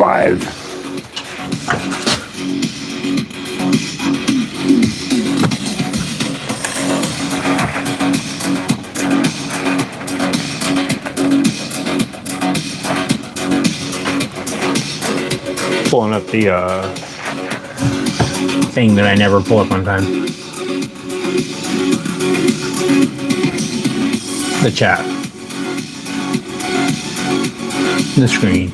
live. Pulling up the thing that I never pull up on time. The chat. The screen.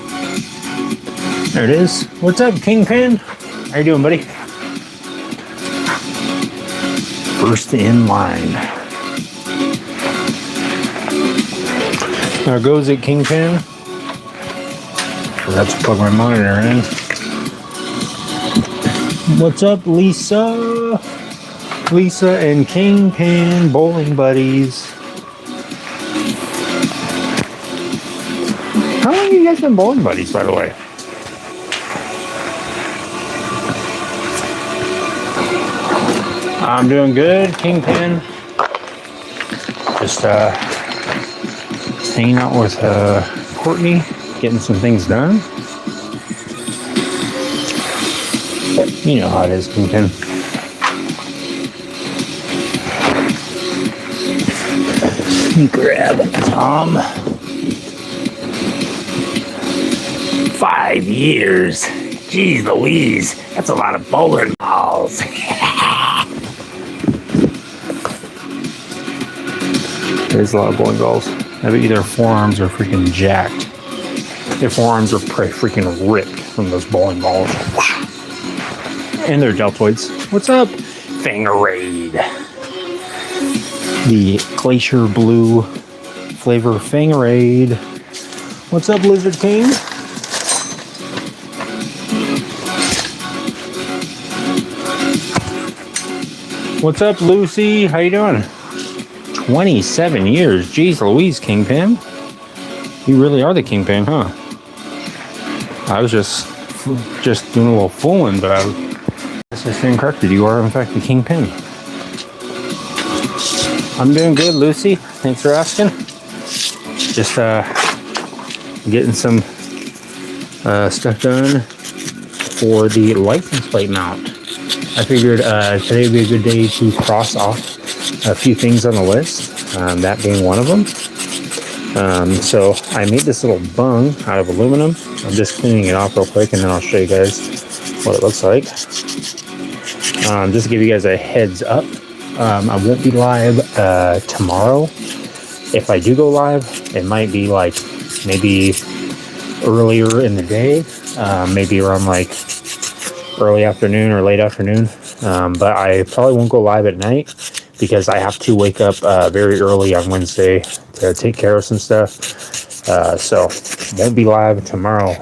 There it is. What's up, Kingpin? How you doing, buddy? First in line. There goes it, Kingpin. Forgot to plug my monitor in. What's up, Lisa? Lisa and Kingpin, bowling buddies. How long have you guys been bowling buddies, by the way? I'm doing good, Kingpin. Just hanging out with Courtney, getting some things done. You know how it is, Kingpin. Grab Tom. 5 years. Jeez Louise, that's a lot of bowling balls. There's a lot of bowling balls. I bet their forearms are freaking jacked. Their forearms are freaking ripped from those bowling balls. And their deltoids. What's up? Fangarade. The Glacier Blue flavor Fangarade. What's up, Lizard King? What's up, Lucy? How you doing? 27 years. Jeez Louise, Kingpin. You really are the Kingpin, huh? I was just doing a little fooling, but I just stand corrected. You are, in fact, the Kingpin. I'm doing good, Lucy. Thanks for asking. Just getting some stuff done for the license plate mount. I figured today would be a good day to cross off a few things on the list, that being one of them. So I made this little bung out of aluminum. I'm just cleaning it off real quick, and then I'll show you guys what it looks like. Just to give you guys a heads up, I won't be live tomorrow. If I do go live, it might be like maybe earlier in the day, maybe around like early afternoon or late afternoon. But I probably won't go live at night because I have to wake up very early on Wednesday to take care of some stuff. So won't be live tomorrow.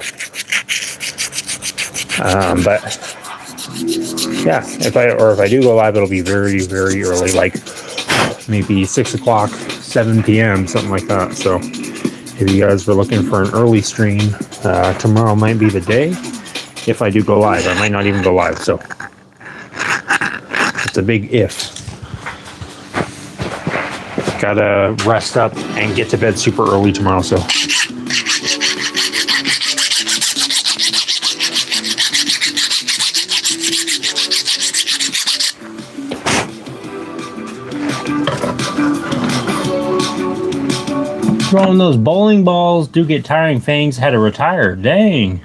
But yeah, if I do go live, it'll be very, very early, like maybe 6 o'clock, 7 p.m., something like that. So if you guys were looking for an early stream, tomorrow might be the day. If I do go live, I might not even go live. So it's a big if. Gotta rest up and get to bed super early tomorrow. So throwing those bowling balls do get tiring. Fangs had to retire. Dang.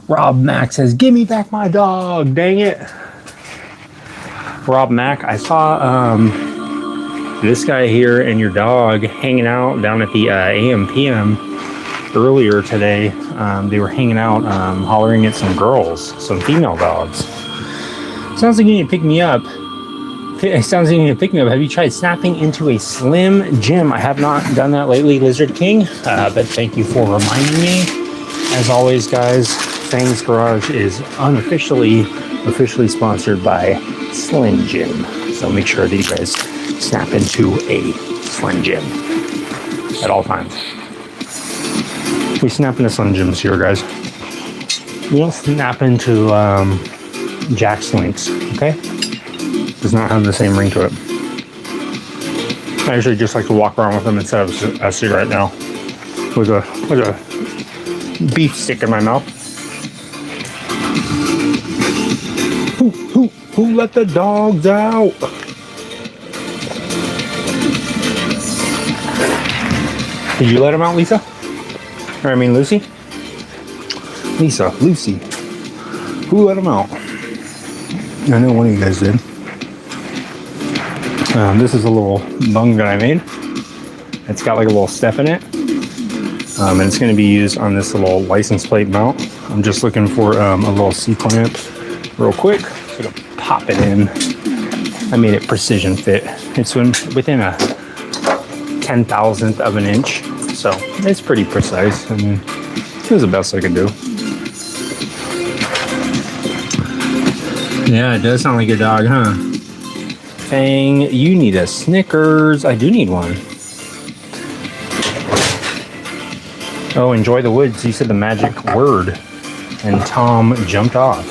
Rob Mack says, "Give me back my dog." Dang it. Rob Mack, I saw this guy here and your dog hanging out down at the AM/PM earlier today. They were hanging out, hollering at some girls, some female dogs. Sounds like you need to pick me up. It sounds like you need to pick me up. Have you tried snapping into a Slim Jim? I have not done that lately, Lizard King, but thank you for reminding me. As always, guys, Fang's Garage is officially sponsored by Slim Jim. So make sure that you guys snap into a Slim Jim at all times. We snap into Slim Jims here, guys. We don't snap into Jack Slinks, okay? Does not have the same ring to it. I usually just like to walk around with them instead of a cigarette now, with a beef stick in my mouth. Who let the dogs out? Did you let them out, Lisa? Or I mean, Lucy? Lisa, Lucy. Who let them out? I know one of you guys did. This is a little bung that I made. It's got like a little step in it. And it's going to be used on this little license plate mount. I'm just looking for a little C-clamp real quick. So to pop it in. I made it precision fit. It's within a 10,000th of an inch. So it's pretty precise. I mean, it was the best I could do. Yeah, it does sound like your dog, huh? Fang, you need a Snickers. I do need one. Oh, enjoy the woods. You said the magic word. And Tom jumped off.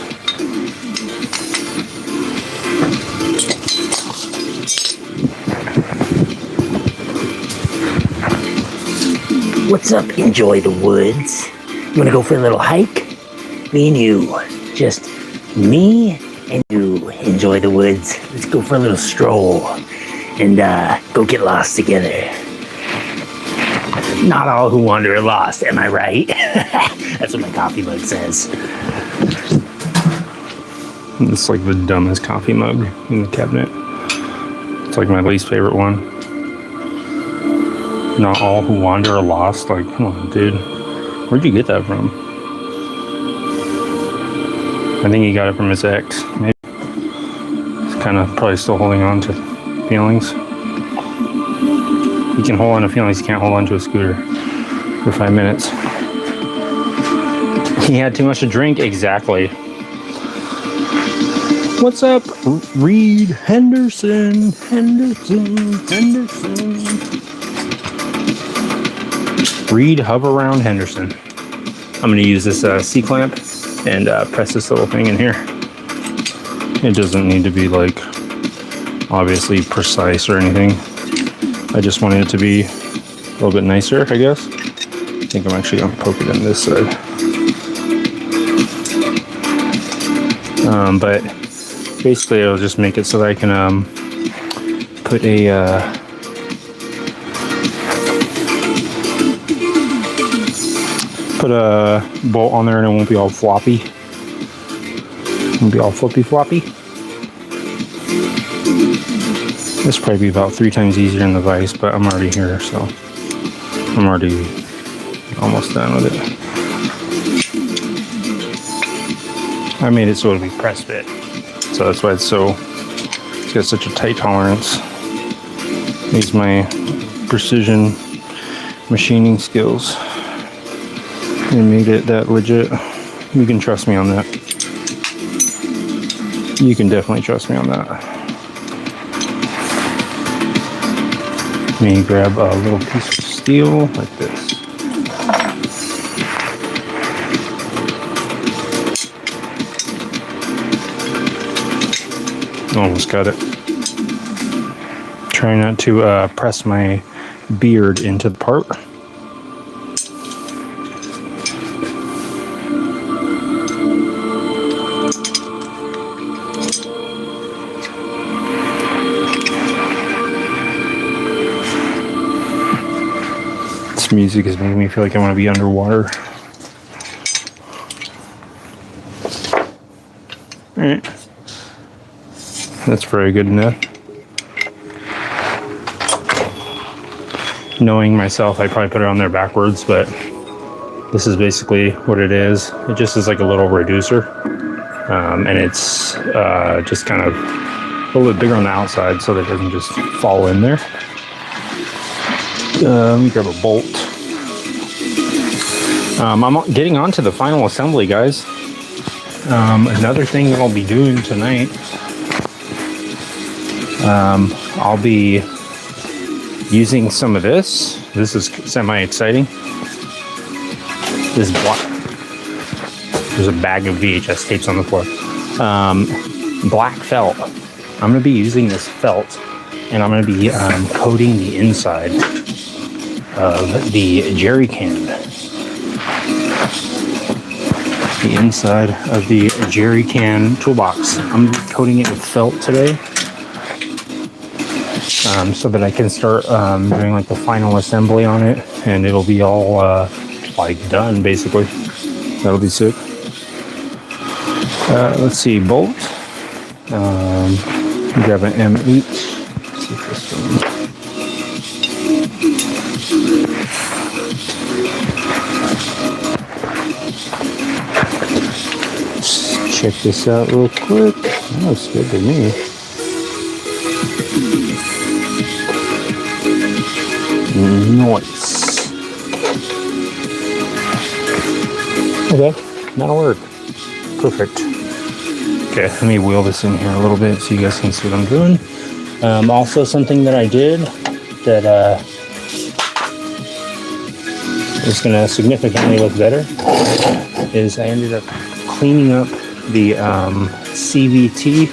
What's up, enjoy the woods? You wanna go for a little hike? Me and you. Just me and you. Enjoy the woods. Let's go for a little stroll and go get lost together. Not all who wander are lost, am I right? That's what my coffee mug says. It's like the dumbest coffee mug in the cabinet. It's like my least favorite one. Not all who wander are lost. Like, come on, dude. Where'd you get that from? I think he got it from his ex. Maybe. He's kind of probably still holding on to feelings. He can hold on to feelings. He can't hold on to a scooter for 5 minutes. He had too much to drink. Exactly. What's up, Reed Henderson? Henderson. Reed Hover Round Henderson. I'm going to use this C-clamp and press this little thing in here. It doesn't need to be like obviously precise or anything. I just wanted it to be a little bit nicer, I guess. I think I'm actually going to poke it in this side. But basically it'll just make it so that I can put a bolt on there and it won't be all floppy. It won't be all floppy. This will probably be about 3 times easier in the vise, but I'm already here, so I'm already almost done with it. I made it so it'll be press fit, so that's why it's got such a tight tolerance. These my precision machining skills. They made it that legit. You can trust me on that. You can definitely trust me on that. Let me grab a little piece of steel like this. Almost got it. Try not to press my beard into the part. Music is making me feel like I want to be underwater. Alright. That's very good enough. Knowing myself, I'd probably put it on there backwards, but this is basically what it is. It just is like a little reducer. And it's just kind of a little bit bigger on the outside so that it doesn't just fall in there. Let me grab a bolt. I'm getting on to the final assembly, guys. Another thing that I'll be doing tonight, I'll be using some of this. This is semi-exciting. This black. There's a bag of VHS tapes on the floor. Black felt. I'm going to be using this felt, and I'm going to be coating the inside of the jerry can. the inside of the jerry can toolbox. I'm coating it with felt today, so that I can start doing like the final assembly on it, and it'll be all like done basically. That'll be sick. Let's see, bolt. Grab an M8. Let's see if this one. Check this out real quick. That looks good to me. Nice. Okay, that'll work. Perfect. Okay, let me wheel this in here a little bit so you guys can see what I'm doing. Also, something that I did that is going to significantly look better is I ended up cleaning up the CVT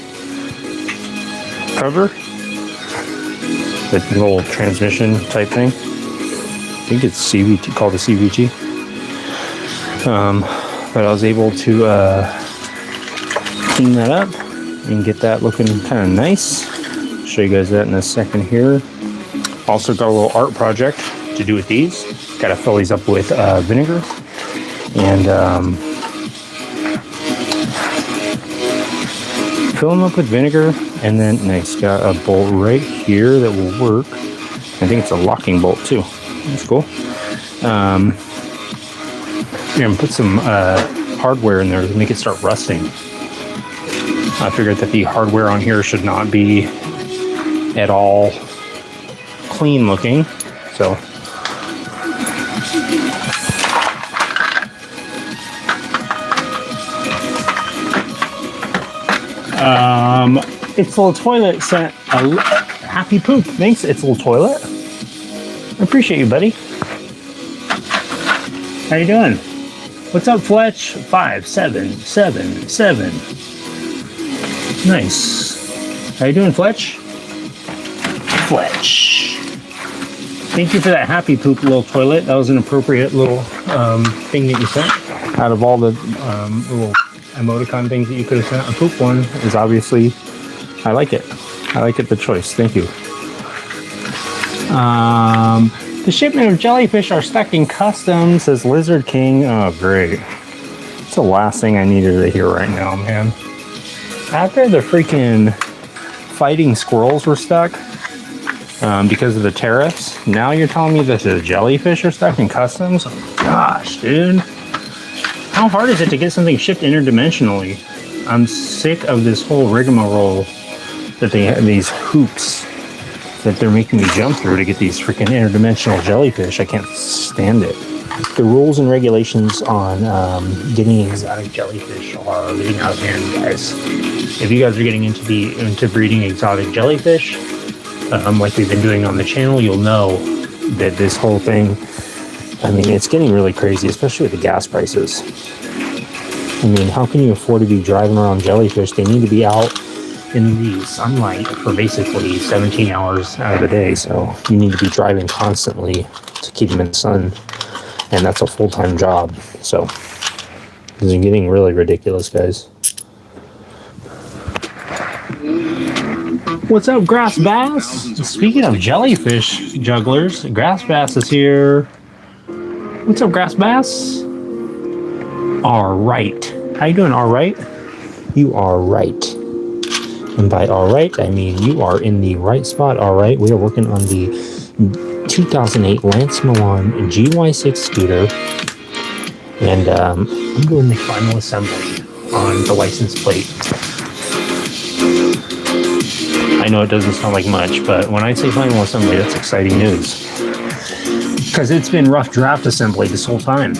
cover, the little transmission type thing. I think it's CVT, called a CVT. But I was able to clean that up and get that looking kind of nice. Show you guys that in a second here. Also got a little art project to do with these. Got to fill these up with vinegar and fill them up with vinegar, and then nice, got a bolt right here that will work. I think it's a locking bolt too. That's cool. You're gonna put some hardware in there to make it start rusting. I figured that the hardware on here should not be at all clean looking, so its little toilet sent a happy poop. Thanks, its little toilet. I appreciate you, buddy. How you doing? What's up, Fletch? 5777. Nice. How you doing, Fletch? Fletch. Thank you for that happy poop little toilet. That was an appropriate little thing that you sent. Out of all the little emoticon things that you could have sent, a poop one is obviously, I like it. I like it, the choice. Thank you. The shipment of jellyfish are stuck in customs, says Lizard King. Oh, great. It's the last thing I needed to hear right now, man. After the freaking fighting squirrels were stuck because of the tariffs, now you're telling me that the jellyfish are stuck in customs? Oh, gosh, dude. How hard is it to get something shipped interdimensionally? I'm sick of this whole rigmarole that they have, these hoops that they're making me jump through to get these freaking interdimensional jellyfish. I can't stand it. The rules and regulations on getting exotic jellyfish are getting out of hand, guys. If you guys are getting into breeding exotic jellyfish, like we've been doing on the channel, you'll know that this whole thing, I mean, it's getting really crazy, especially with the gas prices. I mean, how can you afford to be driving around jellyfish? They need to be out in the sunlight for basically 17 hours out of the day, so you need to be driving constantly to keep them in the sun, and that's a full-time job. So this is getting really ridiculous, guys. What's up, Grass Bass? Speaking of jellyfish jugglers, Grass Bass is here. What's up, Grass Bass? All right. How you doing, all right? You are right. And by all right, I mean you are in the right spot, all right? We are working on the 2008 Lance Milan GY6 scooter. And I'm doing the final assembly on the license plate. I know it doesn't sound like much, but when I say final assembly, that's exciting news. Because it's been rough draft assembly this whole time.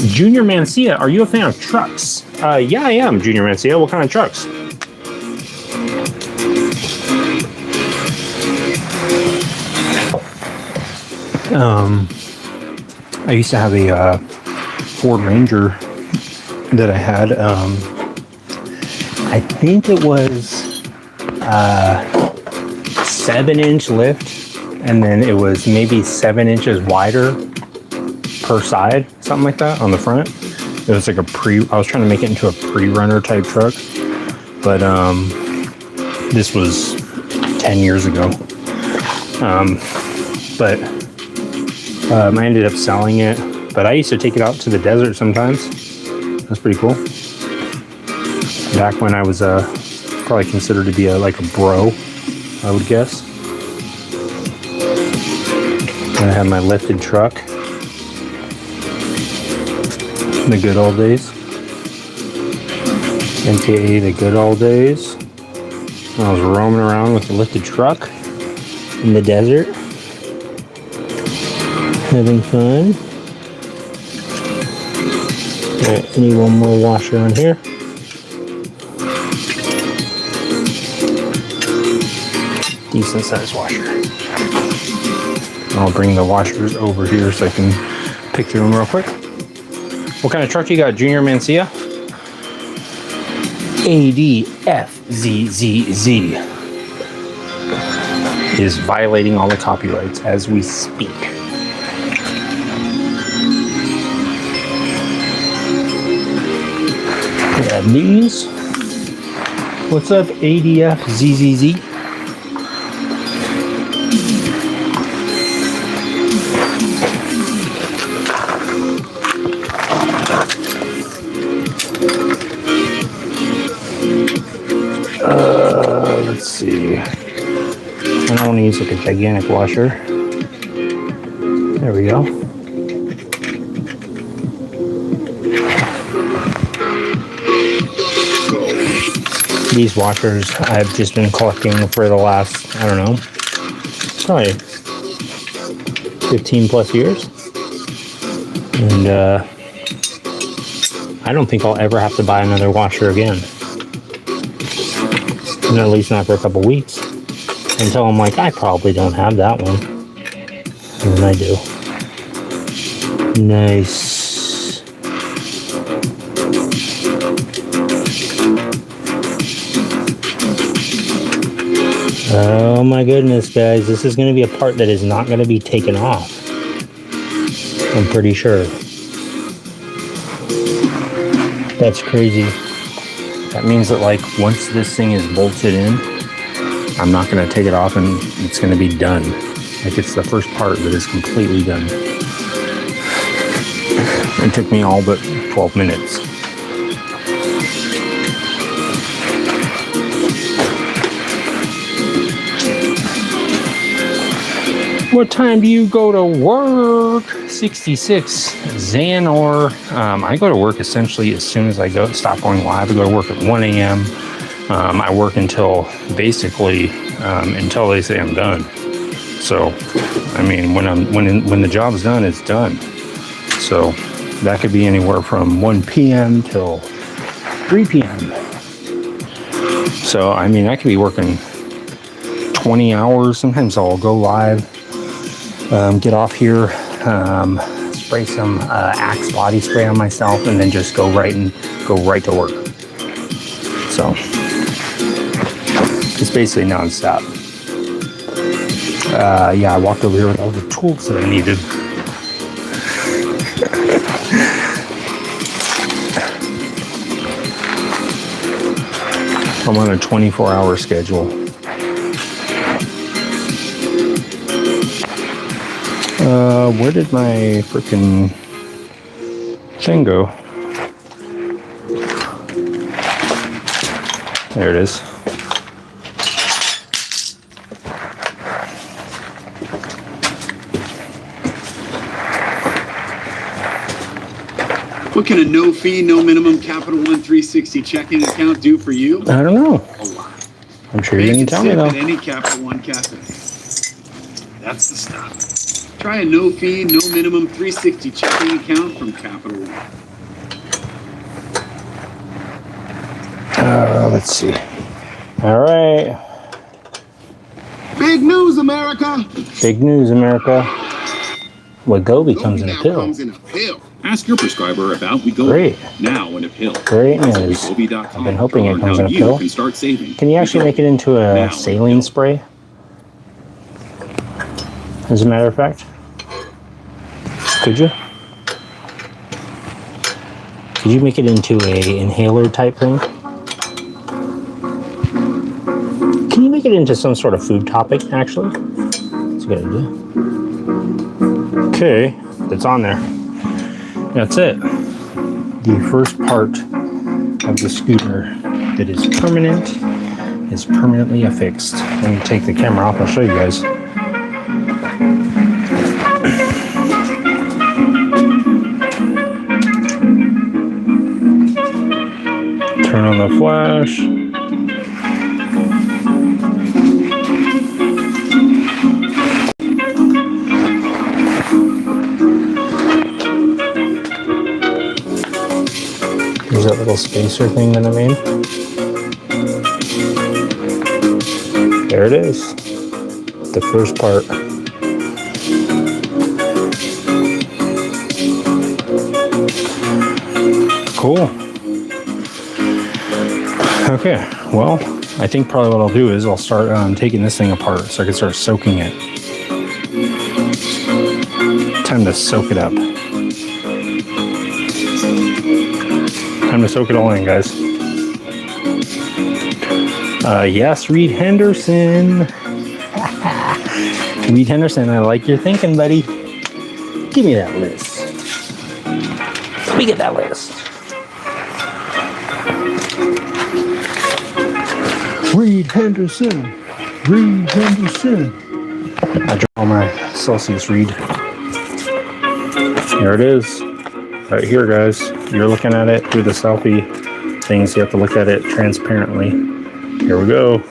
Junior Mancia, are you a fan of trucks? Yeah, I am, Junior Mancia. What kind of trucks? I used to have a Ford Ranger that I had. I think it was 7-inch lift, and then it was maybe 7 inches wider per side, something like that on the front. It was like I was trying to make it into a pre-runner type truck, but this was 10 years ago. But I ended up selling it, but I used to take it out to the desert sometimes. That's pretty cool. Back when I was probably considered to be like a bro, I would guess. I had my lifted truck. The good old days. NKA the good old days. I was roaming around with a lifted truck in the desert. Having fun. Alright, I need one more washer on here. Decent sized washer. I'll bring the washers over here so I can pick through them real quick. What kind of truck you got, Junior Mancia? ADFZZZ is violating all the copyrights as we speak. Grab these. What's up, ADFZZZ? Let's see. I don't want to use like a gigantic washer. There we go. These washers I've just been collecting for the last, I don't know, probably 15 plus years. And I don't think I'll ever have to buy another washer again. And at least not for a couple weeks. Until I'm like, I probably don't have that one. And then I do. Nice. Oh my goodness, guys. This is going to be a part that is not going to be taken off. I'm pretty sure. That's crazy. That means that like once this thing is bolted in, I'm not going to take it off and it's going to be done. Like it's the first part that is completely done. It took me all but 12 minutes. What time do you go to work? 66 Xanor. I go to work essentially as soon as I stop going live. I go to work at 1 a.m. I work until basically until they say I'm done. So, I mean, when the job's done, it's done. So that could be anywhere from 1 p.m. till 3 p.m. So, I mean, I could be working 20 hours. Sometimes I'll go live. Get off here, spray some Axe body spray on myself, and then just go right to work. So it's basically nonstop. Yeah, I walked over here with all the tools that I needed. I'm on a 24-hour schedule. Where did my freaking thing go? There it is. What can a no fee, no minimum Capital One 360 checking account do for you? I don't know. A lot. I'm sure you can tell me though. At any Capital One cafe. That's the stuff. Try a no fee, no minimum 360 checking account from Capital One. Let's see. All right. Big news, America! Big news, America. Wegovy comes in a pill. Ask your prescriber about Wegovy. Great. Now in a pill. Great news. I've been hoping it comes in a pill. Can you actually make it into a saline spray? As a matter of fact. Could you? Could you make it into a inhaler type thing? Can you make it into some sort of food topic, actually? That's a good idea. Okay, that's on there. That's it. The first part of the scooter that is permanent is permanently affixed. Let me take the camera off, I'll show you guys. Turn on the flash. Here's that little spacer thing that I made. There it is. The first part. Cool. Okay, well, I think probably what I'll do is I'll start taking this thing apart so I can start soaking it. Time to soak it up. Time to soak it all in, guys. Yes, Reed Henderson. Reed Henderson, I like your thinking, buddy. Give me that list. Let me get that list. Reed Henderson. Reed Henderson. I draw my Celsius Reed. Here it is. Right here, guys. You're looking at it through the selfie things. You have to look at it transparently. Here we go.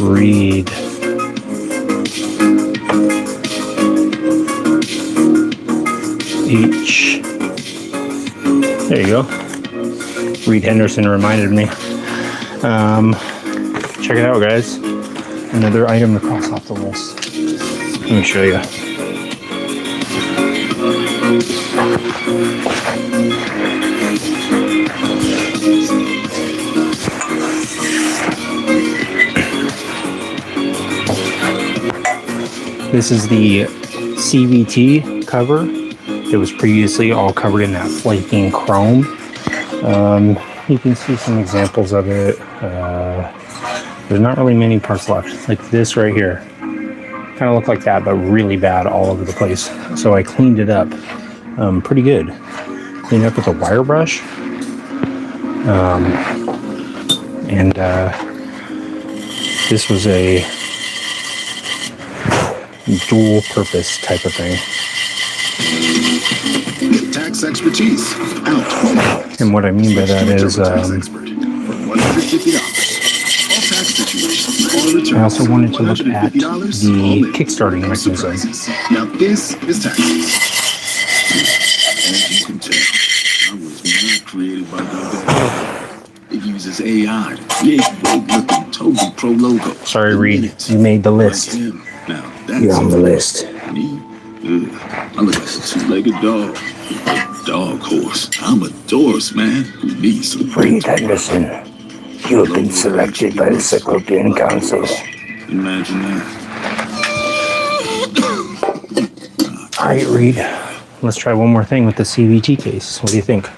Reed. H. There you go. Reed Henderson reminded me. Check it out, guys. Another item to cross off the list. Let me show you. This is the CVT cover. It was previously all covered in that flaking chrome. You can see some examples of it. There's not really many parts left. Like this right here. Kind of looked like that, but really bad all over the place. So I cleaned it up pretty good. Cleaned it up with a wire brush. This was a dual purpose type of thing. Tax expertise. Out. And what I mean by that is I also wanted to look at the kickstarting mechanism. Now this is taxes. As you can tell, I was not created by Mandela. It uses AI to create road-looking Toby Pro logo. Sorry, Reed. You made the list. Now that's You're on the list. Me? I look like a two-legged dog. Dog horse. I'm a Doris man who needs some Reed Henderson, you have been selected by the Cyclopean Council. Imagine that. All right, Reed. Let's try one more thing with the CVT case. What do you think?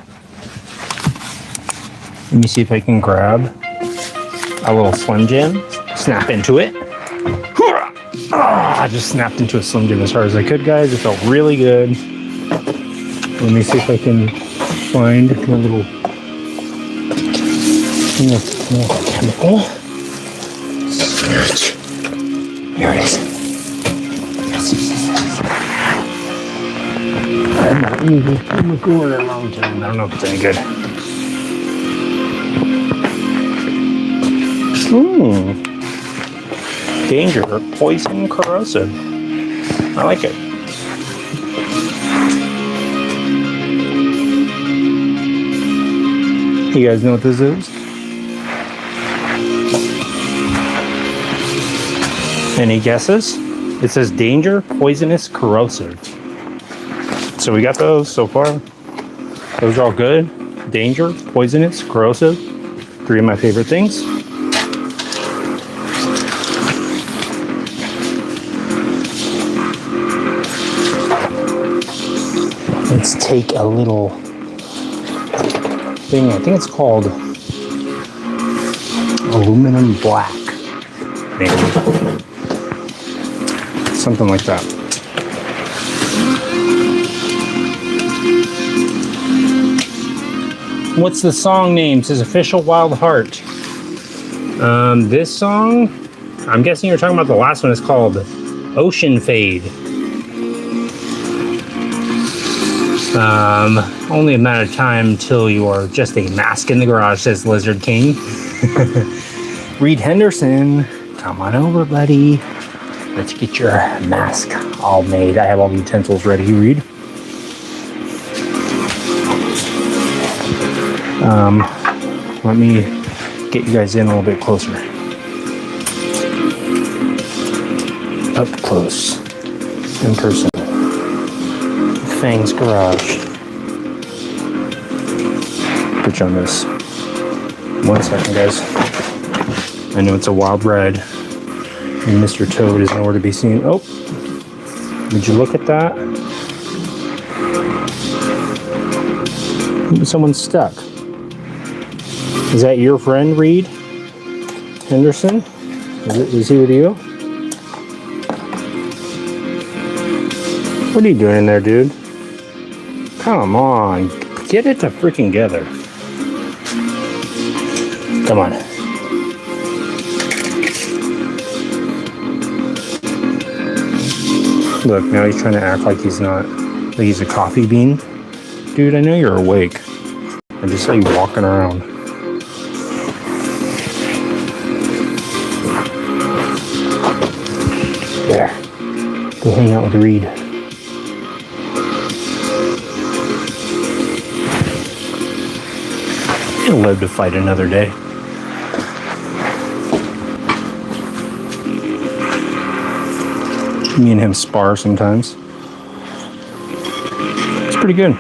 Let me see if I can grab a little Slim Jim, snap into it. I just snapped into a Slim Jim as hard as I could, guys. It felt really good. Let me see if I can find a little chemical. Here it is. I'm not using chemical in a long time. I don't know if it's any good. Danger, poison, corrosive. I like it. You guys know what this is? Any guesses? It says danger, poisonous, corrosive. So we got those so far. Those are all good. Danger, poisonous, corrosive. 3 of my favorite things. Let's take a little thing, I think it's called aluminum black, maybe. Something like that. What's the song name? It says Official Wild Heart. This song, I'm guessing you're talking about the last one. It's called Ocean Fade. Only a matter of time till you are just a mask in the garage, says Lizard King. Reed Henderson, come on over, buddy. Let's get your mask all made. I have all the utensils ready, Reed. Let me get you guys in a little bit closer. Up close, in person. Fang's garage. Put you on this. 1 second, guys. I know it's a wild ride, and Mr. Toad is nowhere to be seen. Oh, did you look at that? Someone's stuck. Is that your friend, Reed Henderson? Is he with you? What are you doing in there, dude? Come on, get it to freaking together. Come on. Look, now he's trying to act like he's not, like he's a coffee bean. Dude, I know you're awake. I just saw you walking around. There. Go hang out with Reed. He'll live to fight another day. Me and him spar sometimes. It's pretty good.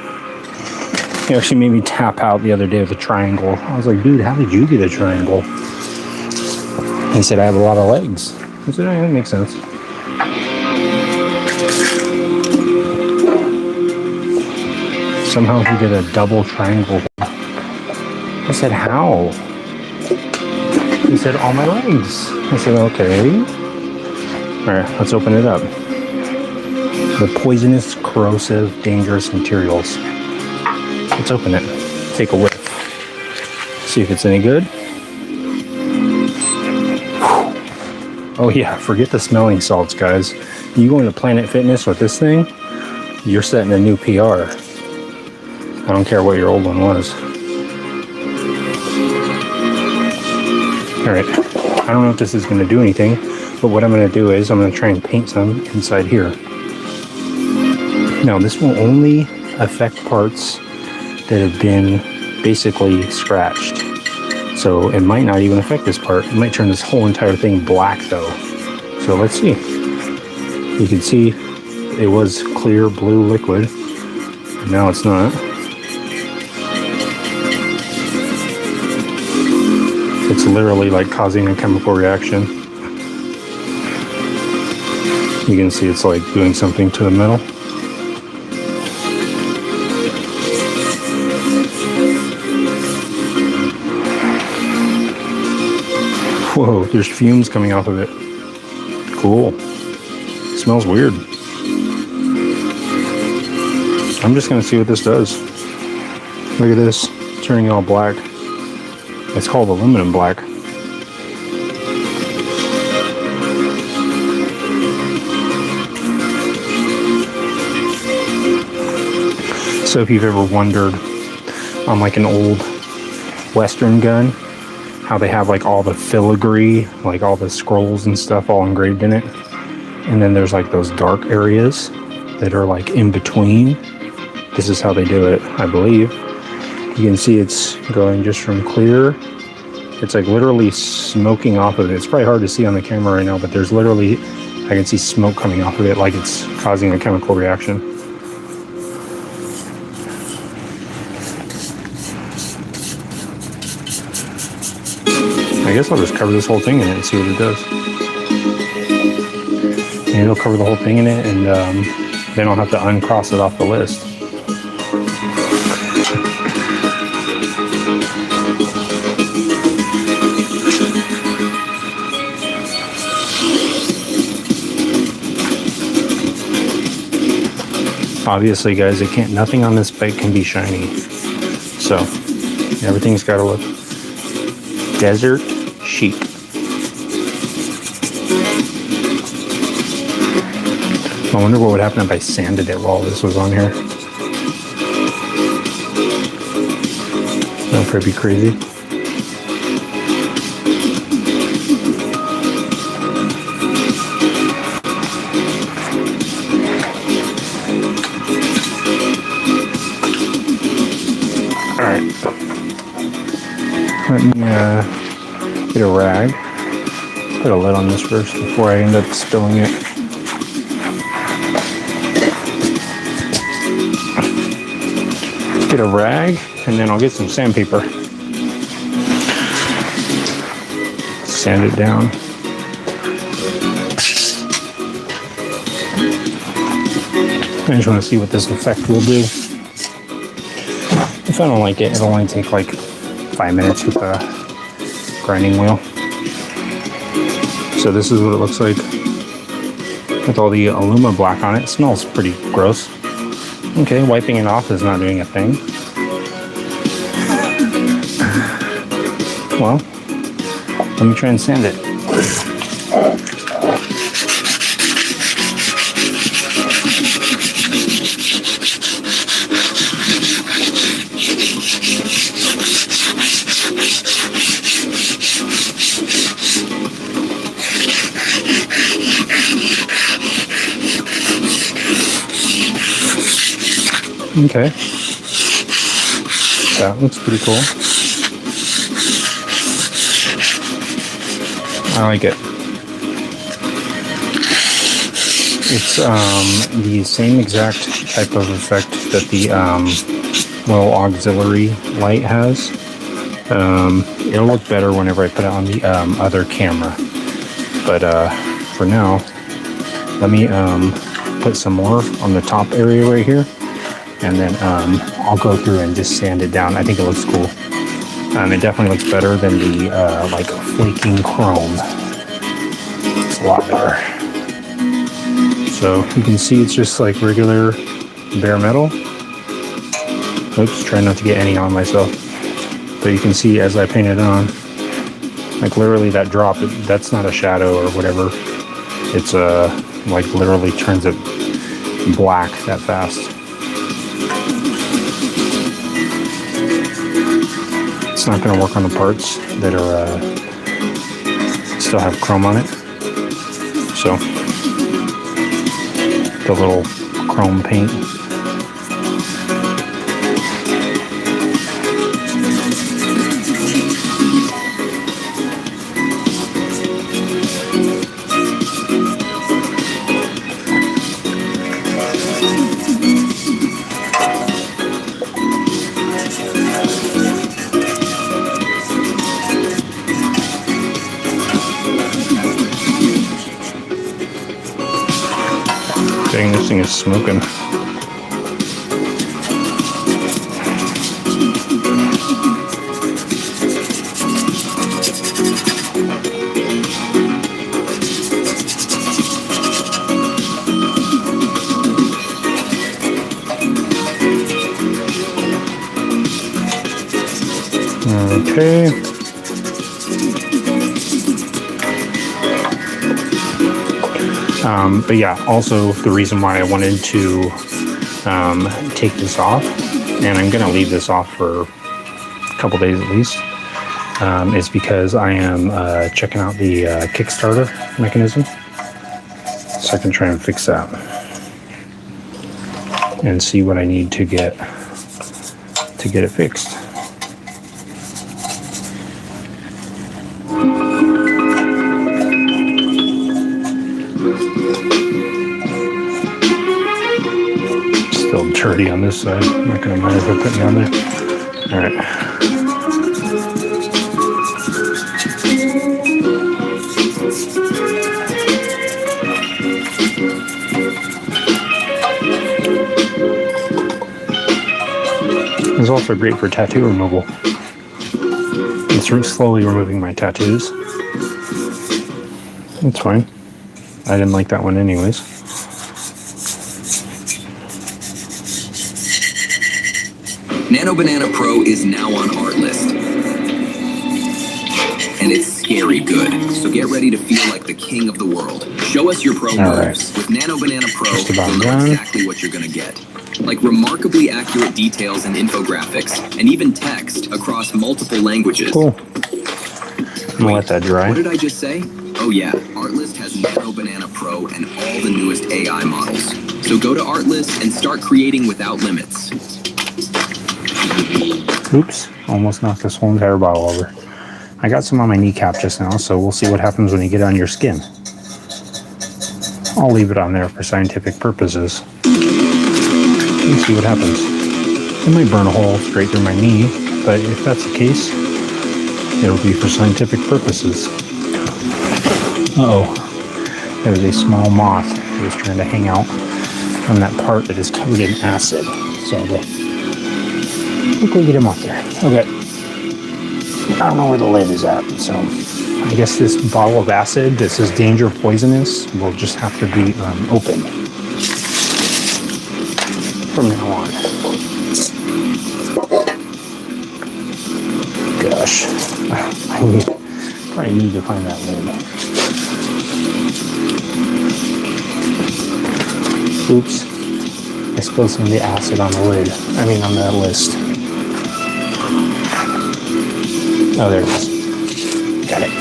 He actually made me tap out the other day with a triangle. I was like, dude, how did you get a triangle? He said, I have a lot of legs. I said, oh, that makes sense. Somehow he did a double triangle. I said, how? He said, all my legs. I said, okay. All right, let's open it up. The poisonous, corrosive, dangerous materials. Let's open it. Take a whiff. See if it's any good. Oh yeah, forget the smelling salts, guys. You go into Planet Fitness with this thing, you're setting a new PR. I don't care what your old one was. All right, I don't know if this is going to do anything, but what I'm going to do is I'm going to try and paint some inside here. Now, this will only affect parts that have been basically scratched. So it might not even affect this part. It might turn this whole entire thing black though. So let's see. You can see it was clear blue liquid. Now it's not. It's literally like causing a chemical reaction. You can see it's like doing something to the metal. Whoa, there's fumes coming off of it. Cool. Smells weird. I'm just gonna see what this does. Look at this, turning all black. It's called aluminum black. So if you've ever wondered on like an old Western gun, how they have like all the filigree, like all the scrolls and stuff all engraved in it. And then there's like those dark areas that are like in between. This is how they do it, I believe. You can see it's going just from clear. It's like literally smoking off of it. It's probably hard to see on the camera right now, but there's literally, I can see smoke coming off of it like it's causing a chemical reaction. I guess I'll just cover this whole thing in it and see what it does. And it'll cover the whole thing in it, and then I'll have to uncross it off the list. Obviously, guys, nothing on this bike can be shiny. So everything's got to look desert chic. I wonder what would happen if I sanded it while this was on here. That would probably be crazy. Alright. Let me get a rag. Put a lid on this first before I end up spilling it. Get a rag, and then I'll get some sandpaper. Sand it down. I just want to see what this effect will do. If I don't like it, it'll only take like 5 minutes with the grinding wheel. So this is what it looks like with all the Aluma black on it. It smells pretty gross. Okay, wiping it off is not doing a thing. Well, let me try and sand it. Okay, that looks pretty cool. I like it. It's the same exact type of effect that the little auxiliary light has. It'll look better whenever I put it on the other camera. But for now, let me put some more on the top area right here. And then I'll go through and just sand it down. I think it looks cool. It definitely looks better than the like flaking chrome. It's a lot better. So you can see it's just like regular bare metal. Oops, try not to get any on myself. But you can see as I paint it on, like literally that drop, that's not a shadow or whatever. It's like literally turns it black that fast. It's not going to work on the parts that are still have chrome on it. So the little chrome paint. Dang, this thing is smoking. Okay. But yeah, also the reason why I wanted to take this off, and I'm going to leave this off for a couple days at least, is because I am checking out the Kickstarter mechanism, so I can try and fix that and see what I need to get it fixed. Still dirty on this side. I'm not going to mind if I put it on there. All right. It's also great for tattoo removal. It's slowly removing my tattoos. It's fine. I didn't like that one anyways. Nano Banana Pro is now on Artlist. And it's scary good. So get ready to feel like the king of the world. Show us your pro moves. With Nano Banana Pro, you'll know exactly what you're going to get. Like remarkably accurate details and infographics, and even text across multiple languages. Cool. I'm gonna let that dry. What did I just say? Oh yeah, Artlist has Nano Banana Pro and all the newest AI models. So go to Artlist and start creating without limits. Oops, almost knocked this whole entire bottle over. I got some on my kneecap just now, so we'll see what happens when you get on your skin. I'll leave it on there for scientific purposes. And see what happens. It might burn a hole straight through my knee, but if that's the case, it'll be for scientific purposes. Uh-oh. There's a small moth that was trying to hang out on that part that is covered in acid. So quickly get him off there. Okay. I don't know where the lid is at, so I guess this bottle of acid, this is danger poisonous, will just have to be opened from now on. Gosh, I probably need to find that lid. Oops, I spilled some of the acid on the lid. I mean on that list. Oh, there it is. Got it.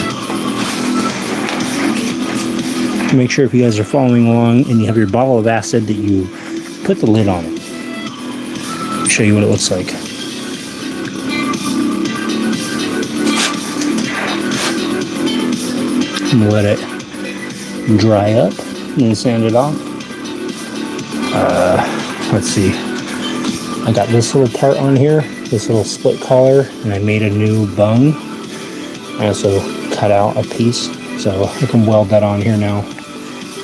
Make sure if you guys are following along and you have your bottle of acid that you put the lid on it. I'll show you what it looks like. I'm gonna let it dry up and then sand it off. Let's see. I got this little part on here, this little split collar, and I made a new bung. I also cut out a piece, so I can weld that on here now.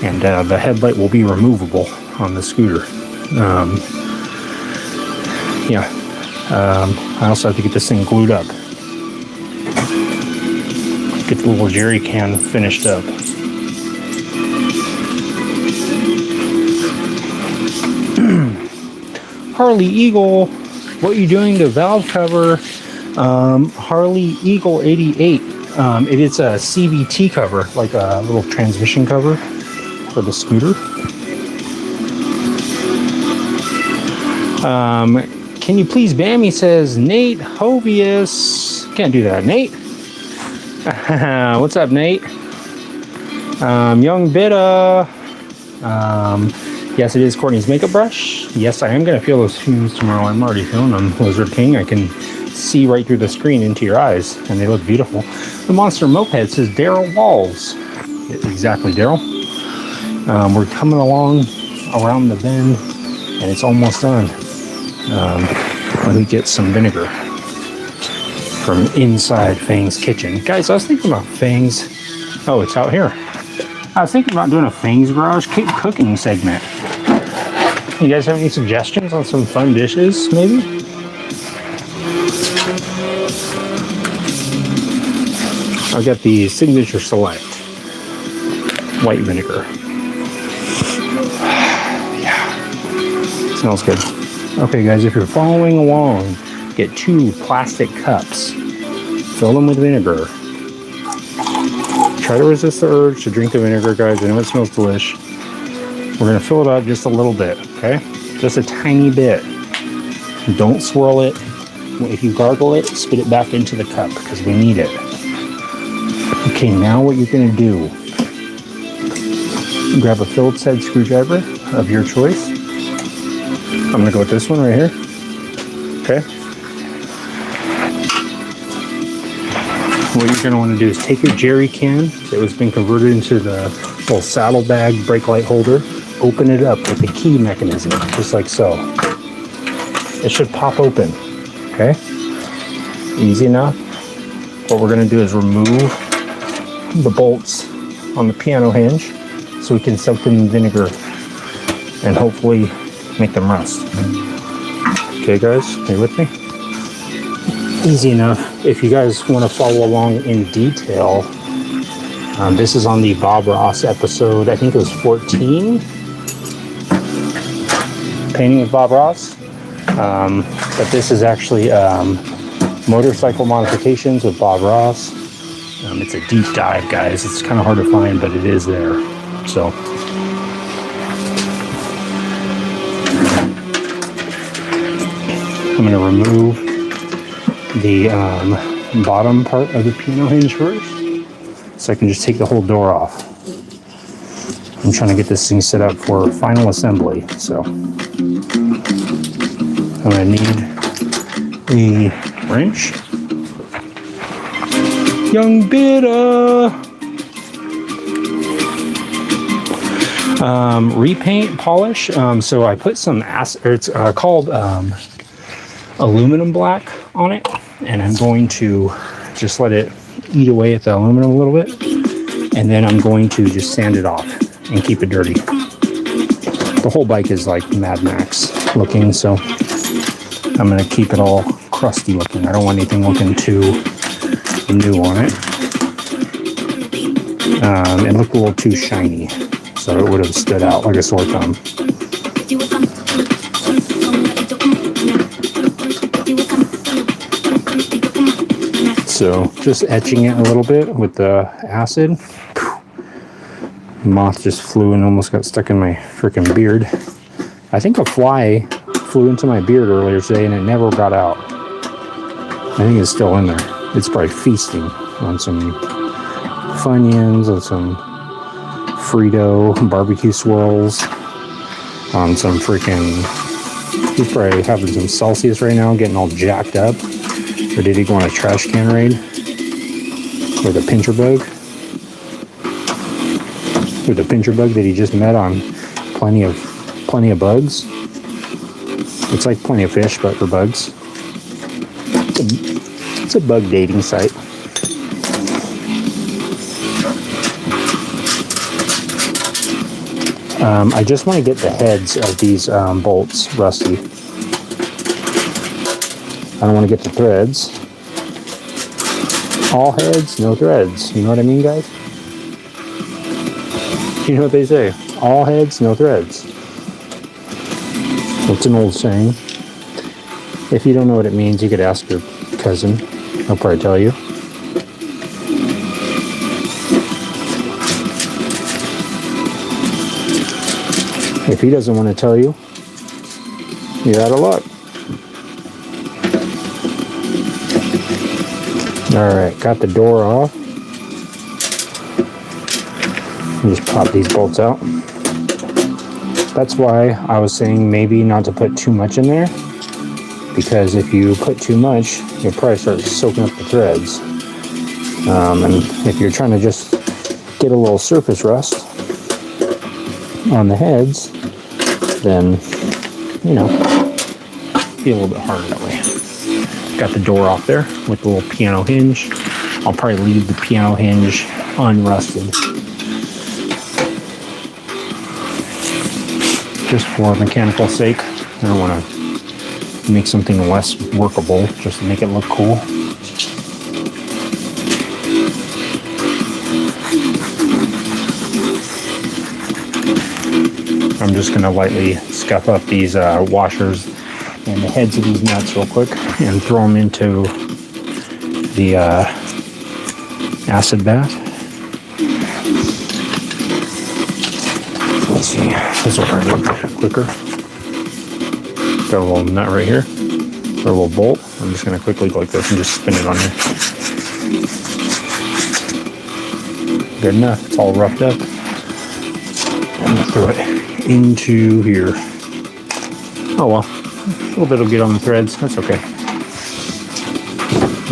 And the headlight will be removable on the scooter. I also have to get this thing glued up. Get the little jerry can finished up. Harley Eagle, what are you doing to valve cover? Harley Eagle 88. It is a CVT cover, like a little transmission cover for the scooter. Can you please ban me, says Nate Hovius. Can't do that, Nate. What's up, Nate? Young Bitta. Yes, it is Courtney's makeup brush. Yes, I am going to feel those fumes tomorrow. I'm already feeling them. Lizard King, I can see right through the screen into your eyes, and they look beautiful. The Monster Moped says Daryl Walls. Exactly, Daryl. We're coming along around the bend, and it's almost done. Let me get some vinegar from inside Fang's kitchen. Guys, I was thinking about Fang's. Oh, it's out here. I was thinking about doing a Fang's Garage cooking segment. You guys have any suggestions on some fun dishes, maybe? I've got the Signature Select white vinegar. Yeah, smells good. Okay, guys, if you're following along, get 2 plastic cups, fill them with vinegar. Try to resist the urge to drink the vinegar, guys. I know it smells delish. We're going to fill it up just a little bit, okay? Just a tiny bit. Don't swirl it. If you gargle it, spit it back into the cup because we need it. Okay, now what you're going to do, grab a Phillips head screwdriver of your choice. I'm going to go with this one right here. Okay? What you're going to want to do is take your jerry can that has been converted into the little saddlebag brake light holder, open it up with the key mechanism, just like so. It should pop open, okay? Easy enough. What we're going to do is remove the bolts on the piano hinge so we can soak them in vinegar and hopefully make them rust. Okay, guys, are you with me? easy enough. If you guys want to follow along in detail, this is on the Bob Ross episode. I think it was 14. Painting with Bob Ross. But this is actually motorcycle modifications with Bob Ross. It's a deep dive, guys. It's kind of hard to find, but it is there. So I'm going to remove the bottom part of the piano hinge first, so I can just take the whole door off. I'm trying to get this thing set up for final assembly, so I'm going to need a wrench. Young Bitter! Repaint polish. So I put some acid, it's called aluminum black on it, and I'm going to just let it eat away at the aluminum a little bit, and then I'm going to just sand it off and keep it dirty. The whole bike is like Mad Max looking, so I'm going to keep it all crusty looking. I don't want anything looking too new on it. It looked a little too shiny, so it would have stood out like a sore thumb. So just etching it a little bit with the acid. Moth just flew and almost got stuck in my freaking beard. I think a fly flew into my beard earlier today and it never got out. I think it's still in there. It's probably feasting on some Funyuns, on some Frito barbecue swirls, on some freaking... He's probably having some Celsius right now, getting all jacked up. Or did he go on a trash can raid? With a pincher bug? With a pincher bug that he just met on plenty of bugs. It's like Plenty of Fish, but for bugs. It's a bug dating site. I just want to get the heads of these bolts rusty. I don't want to get the threads. All heads, no threads. You know what I mean, guys? You know what they say? All heads, no threads. It's an old saying. If you don't know what it means, you could ask your cousin. He'll probably tell you. If he doesn't want to tell you, you're out of luck. Alright, got the door off. Just pop these bolts out. That's why I was saying maybe not to put too much in there, because if you put too much, you'll probably start soaking up the threads. And if you're trying to just get a little surface rust on the heads, then, you know, be a little bit harder that way. Got the door off there with the little piano hinge. I'll probably leave the piano hinge unrusted, just for mechanical sake. I don't want to make something less workable just to make it look cool. I'm just going to lightly scuff up these washers and the heads of these nuts real quick and throw them into the acid bath. Let's see, this will probably look quicker. Got a little nut right here, or a little bolt. I'm just going to quickly go like this and just spin it on here. Good enough, it's all roughed up. I'm going to throw it into here. Oh well, a little bit will get on the threads, that's okay.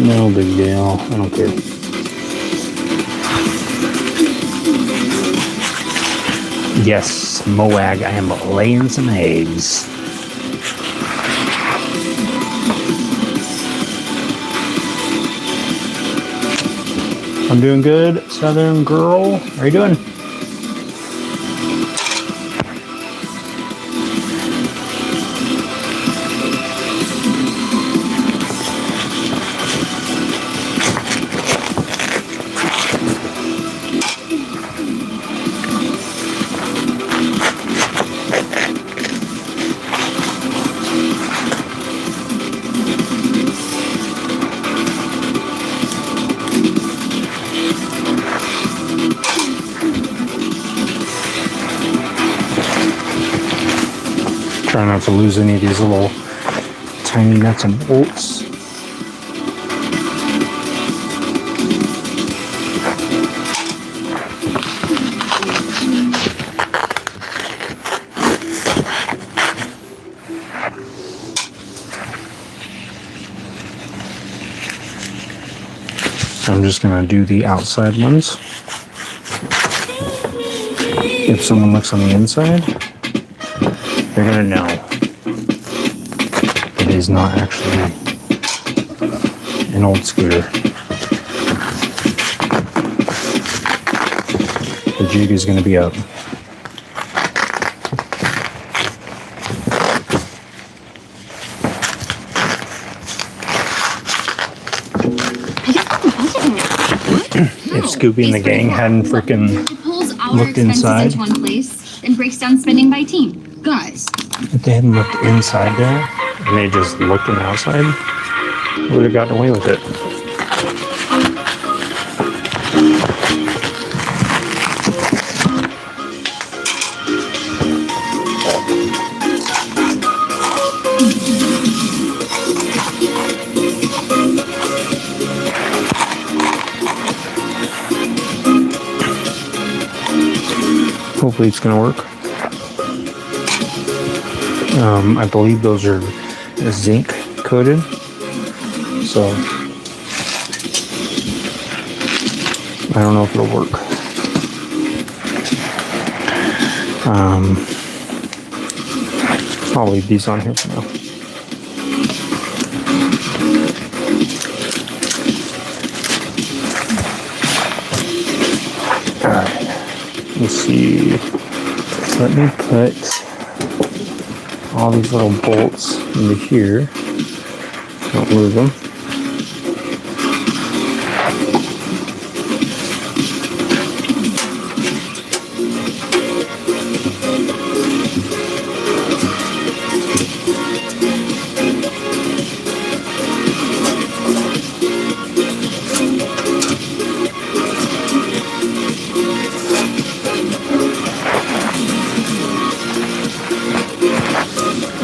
No big deal, I don't care. Yes, Moag, I am laying some eggs. I'm doing good, Southern girl. How are you doing? Try not to lose any of these little tiny nuts and bolts. I'm just gonna do the outside ones. If someone looks on the inside, they're gonna know it is not actually an old scooter. The jig is gonna be up. If Scooby and the gang hadn't freaking looked inside, into one place, then breaks down spending by team. Guys, if they hadn't looked inside there and they just looked on the outside, we would have gotten away with it. Hopefully it's gonna work. I believe those are zinc coated, so I don't know if it'll work. I'll leave these on here for now. Let's see. Let me put all these little bolts into here. Don't lose them.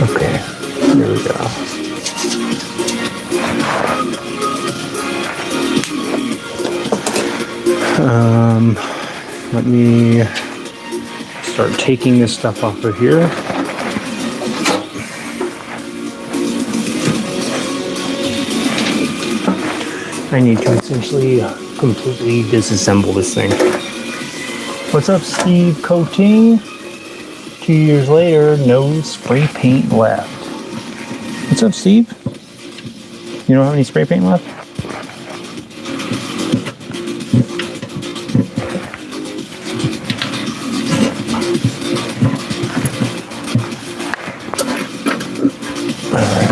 Okay, there we go. Let me start taking this stuff off of here. I need to essentially completely disassemble this thing. What's up, Steve Coating? 2 years later, no spray paint left. What's up, Steve? You don't have any spray paint left? Alright.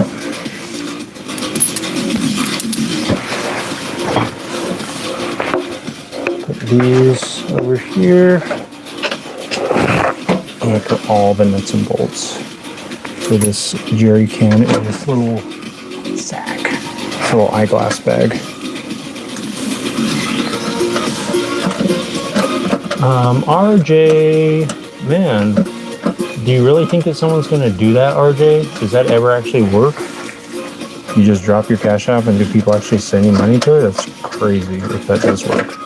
Put these over here. I'm going to put all the nuts and bolts for this jerry can in this little sack, this little eyeglass bag. RJ, man, do you really think that someone's going to do that, RJ? Does that ever actually work? You just drop your Cash App and do people actually send you money to it? That's crazy if that does work.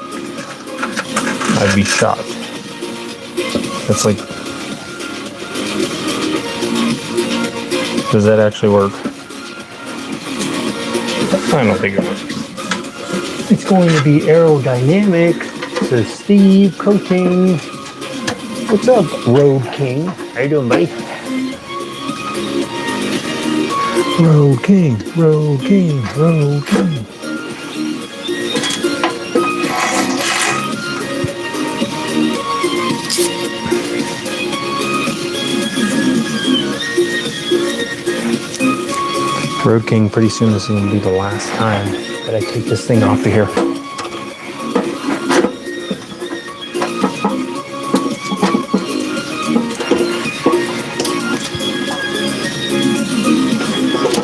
I'd be shocked. That's like, does that actually work? I don't think it works. It's going to be aerodynamic, says Steve Coating. What's up, Road King? How you doing, buddy? Road King, Road King, Road King. Road King, pretty soon this is going to be the last time that I take this thing off of here.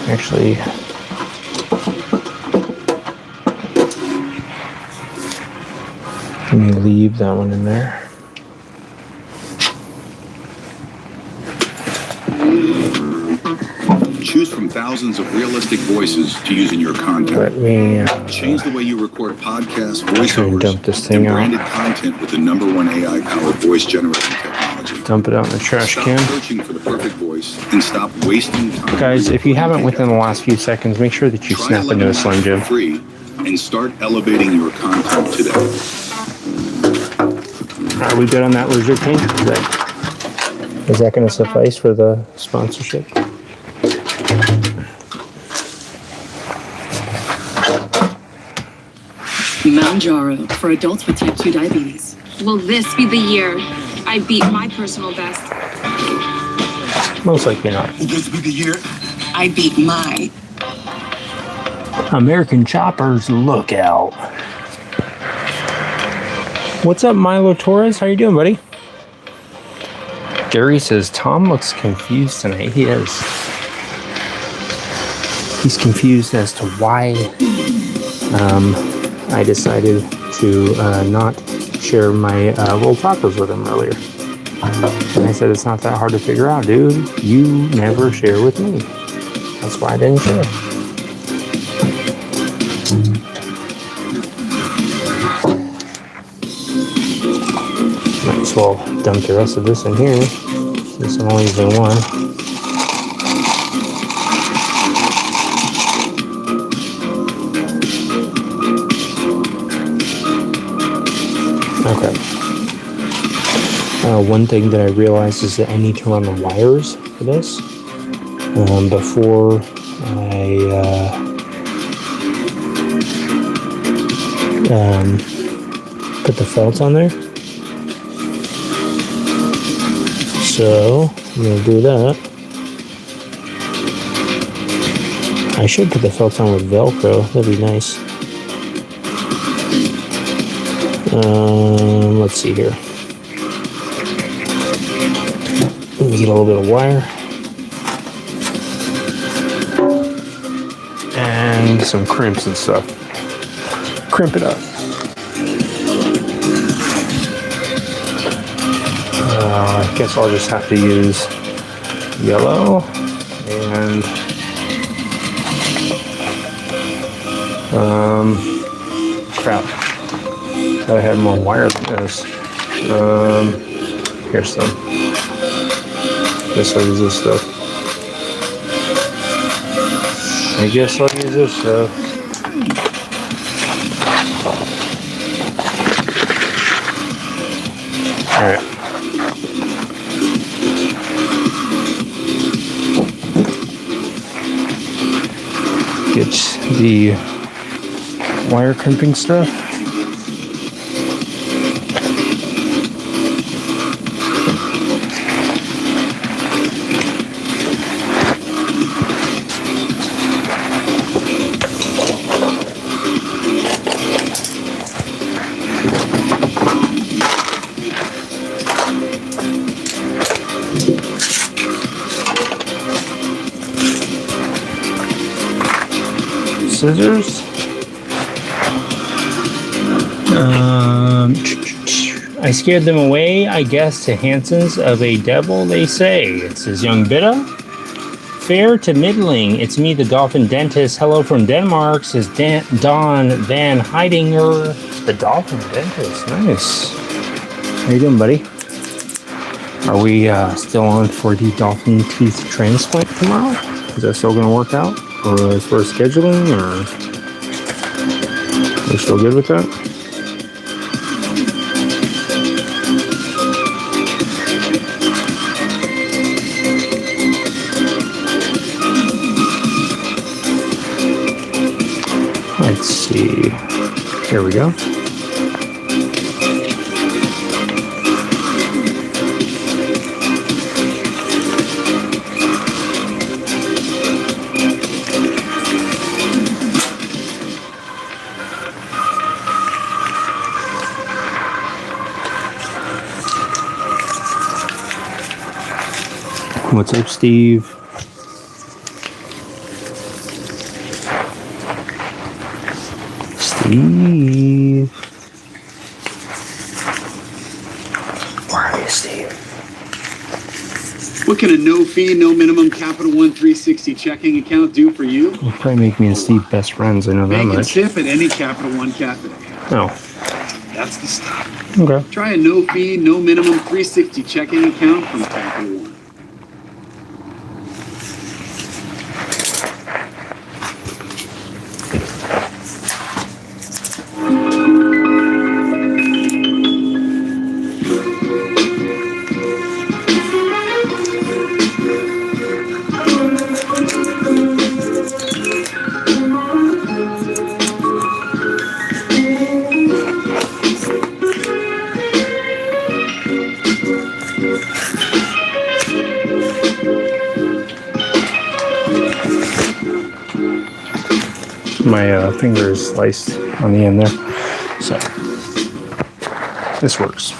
Actually, let me leave that one in there. Choose from thousands of realistic voices to use in your content. Let me Change the way you record podcasts, try and voiceovers, dump this thing and branded out. content with the #1 AI-powered voice generating technology. Dump it out in the trash Stop can. searching for the perfect voice and stop wasting time. Guys, if you haven't within the last few seconds, make sure that you Try snap into 11 a Slim apps Jim. for free and start elevating your content today. Are we good on that Lizard King? Is that going to suffice for the sponsorship? Mounjaro for adults with type 2 diabetes. Will this be the year I beat my personal best? Most likely not. Will this be the year? I beat my. American Choppers, look out. What's up, Milo Torres? How you doing, buddy? Gary says, Tom looks confused tonight. He is. He's confused as to why I decided to not share my rolled tacos with him earlier. And I said, it's not that hard to figure out, dude. You never share with me. That's why I didn't share. Might as well dump the rest of this in here. Since I'm only using one. Okay. One thing that I realized is that I need to run the wires for this before I put the felts on there. So I'm going to do that. I should put the felts on with Velcro. That'd be nice. Let's see here. Let me get a little bit of wire. And some crimps and stuff. Crimp it up. I guess I'll just have to use yellow and crap. I had more wire than this. Here's some. Guess I'll use this stuff. I guess I'll use this stuff. Alright. Get the wire crimping stuff. Scissors. I scared them away, I guess, to Hanson's of a devil, they say. It says Young Bitta. Fair to middling. It's me, the dolphin dentist. Hello from Denmark, says Don Van Heidinger. The dolphin dentist. Nice. How you doing, buddy? Are we still on for the dolphin teeth transplant tomorrow? Is that still going to work out? Or as far as scheduling, or are we still good with that? Let's see. Here we go. What's up, Steve? Steve. Where are you, Steve? What can a no-fee, no-minimum Capital One 360 checking account do for you? It'll probably make me and Steve best friends, I know that Bank and much. sip at any Capital One cafe. Oh, That's the stuff. okay. Try a no-fee, no-minimum 360 checking account from Capital One. My finger is sliced on the end there, so this works.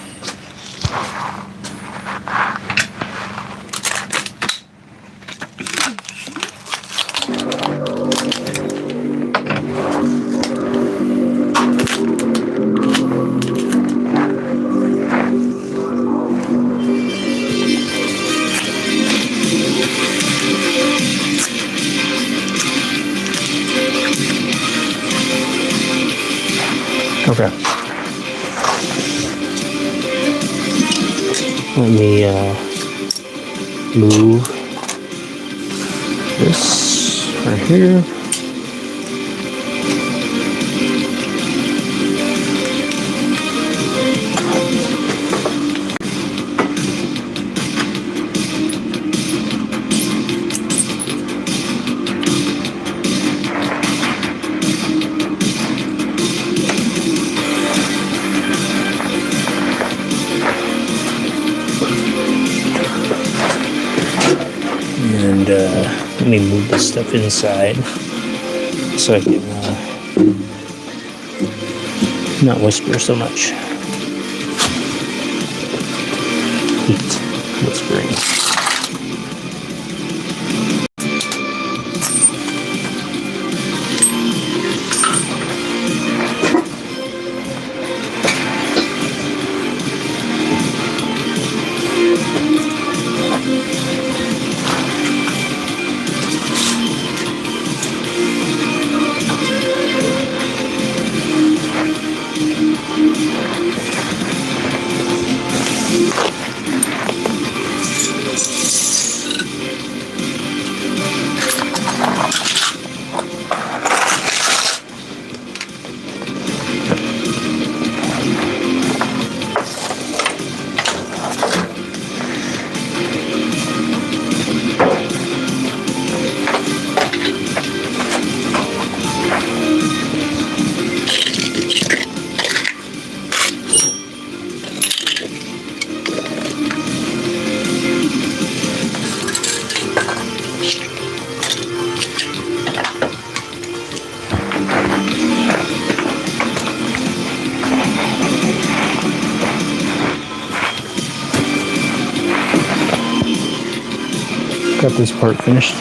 Okay. Let me move this right here. And let me move this stuff inside so I can not whisper so much. Hate whispering. Got this part finished.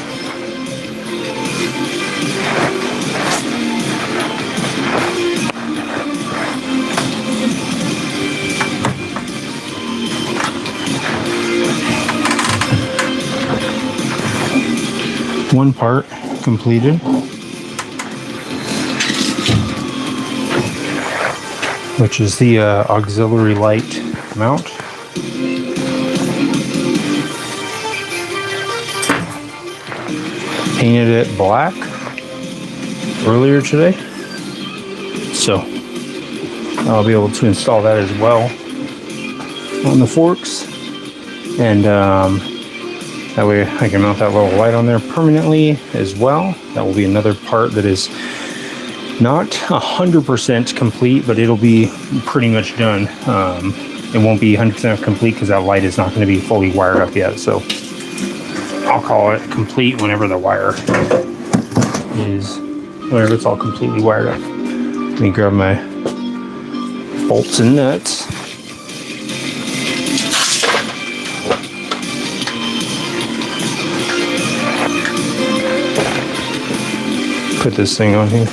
One part completed. Which is the auxiliary light mount. Painted it black earlier today, so I'll be able to install that as well on the forks, and that way I can mount that little light on there permanently as well. That will be another part that is not 100% complete, but it'll be pretty much done. It won't be 100% complete because that light is not going to be fully wired up yet, so I'll call it complete whenever the wire is, whenever it's all completely wired up. Let me grab my bolts and nuts. Put this thing on here.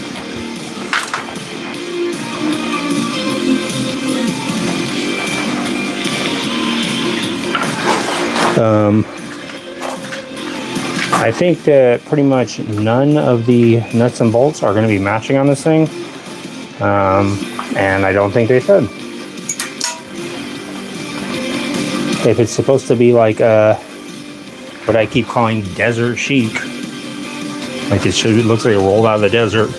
I think that pretty much none of the nuts and bolts are going to be matching on this thing. And I don't think they should. If it's supposed to be like what I keep calling desert chic, like it looks like it rolled out of the desert,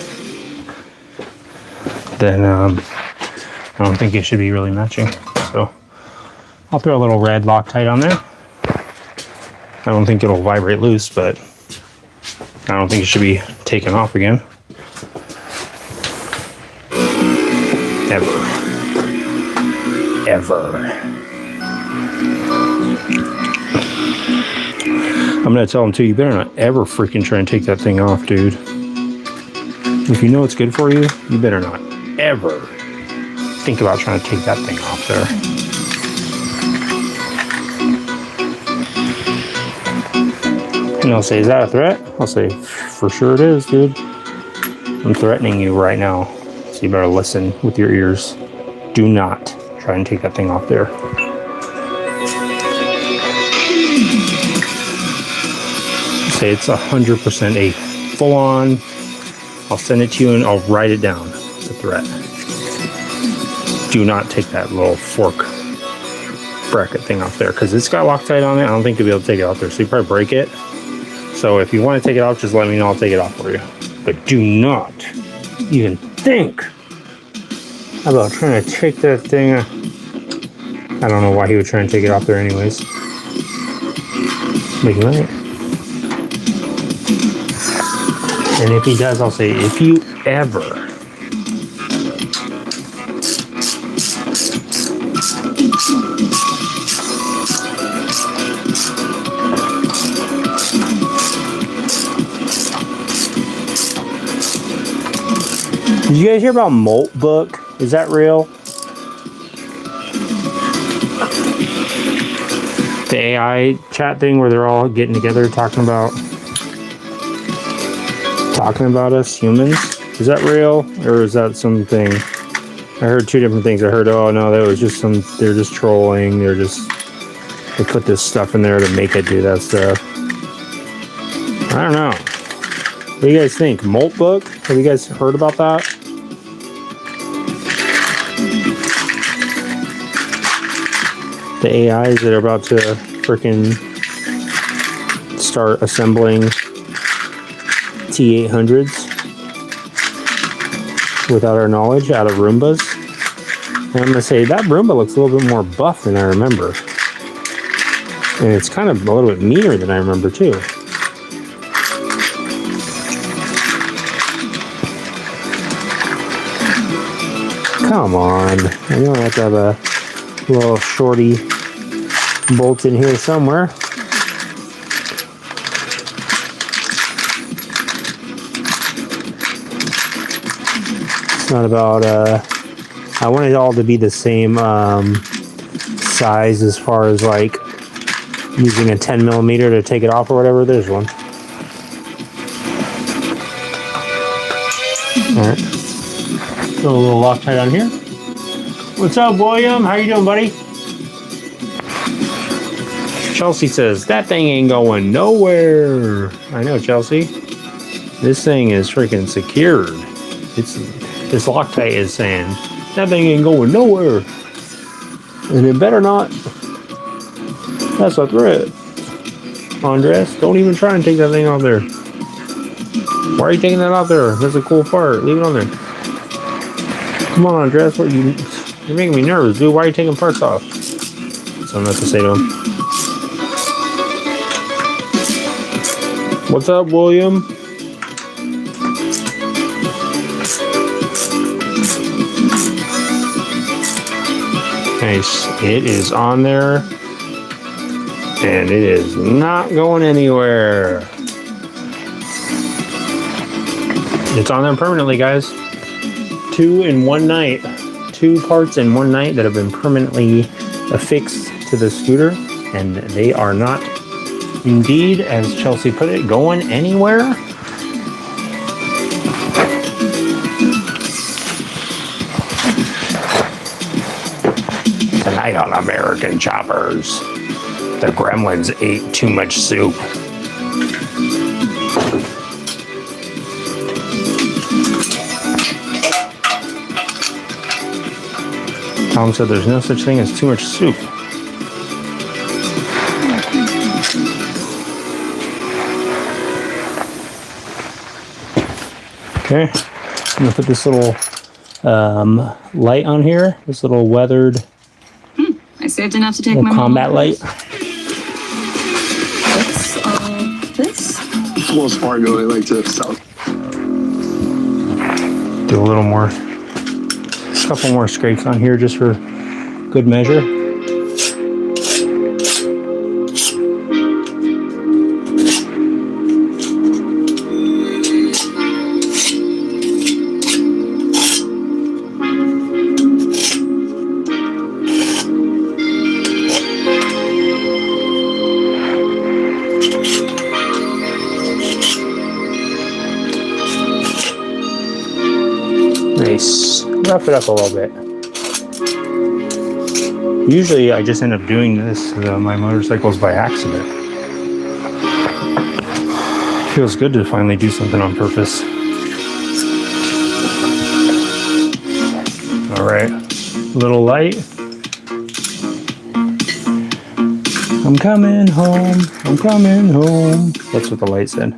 then I don't think it should be really matching. So I'll throw a little red Loctite on there. I don't think it'll vibrate loose, but I don't think it should be taken off again. Ever. I'm gonna tell them too, you better not ever freaking try and take that thing off, dude. If you know it's good for you, you better not ever think about trying to take that thing off there. And I'll say, is that a threat? I'll say, for sure it is, dude. I'm threatening you right now. So you better listen with your ears. Do not try and take that thing off there. Say it's 100% a full-on. I'll send it to you and I'll write it down. It's a threat. Do not take that little fork bracket thing off there because it's got Loctite on it. I don't think you'll be able to take it off there. So you probably break it. So if you want to take it off, just let me know. I'll take it off for you. But do not even think about trying to take that thing. I don't know why he would try and take it off there anyways. But he might. And if he does, I'll say, if you ever Did you guys hear about Molt Book? Is that real? The AI chat thing where they're all getting together talking about us humans. Is that real or is that something? I heard two different things. I heard, oh no, that was just they're just trolling. They put this stuff in there to make it do that stuff. I don't know. What do you guys think? Molt Book? Have you guys heard about that? The AIs that are about to freaking start assembling T800s without our knowledge out of Roombas. And I'm going to say that Roomba looks a little bit more buff than I remember. And it's kind of a little bit meaner than I remember too. Come on. I know I have to have a little shorty bolt in here somewhere. It's not about, I want it all to be the same size as far as like using a 10 millimeter to take it off or whatever. There's one. Alright. Throw a little Loctite on here. What's up, William? How you doing, buddy? Chelsea says, that thing ain't going nowhere. I know, Chelsea. This thing is freaking secured. This Loctite is saying, that thing ain't going nowhere. And it better not. That's a threat. Andres, don't even try and take that thing off there. Why are you taking that off there? That's a cool part. Leave it on there. Come on, Andres. You're making me nervous, dude. Why are you taking parts off? So I'm not to say to him. What's up, William? Nice. It is on there. And it is not going anywhere. It's on there permanently, guys. 2 in one night. 2 parts in one night that have been permanently affixed to the scooter. And they are not, indeed, as Chelsea put it, going anywhere. Tonight on American Choppers, the gremlins ate too much soup. Tom said there's no such thing as too much soup. Okay, I'm gonna put this little light on here. This little weathered I saved enough to take my combat light. What's all this? Wells Fargo, they like to sell. Do a little more, a couple more scrapes on here just for good measure. Nice. Rough it up a little bit. Usually I just end up doing this to my motorcycles by accident. Feels good to finally do something on purpose. Alright. Little light. I'm coming home. I'm coming home. That's what the light said.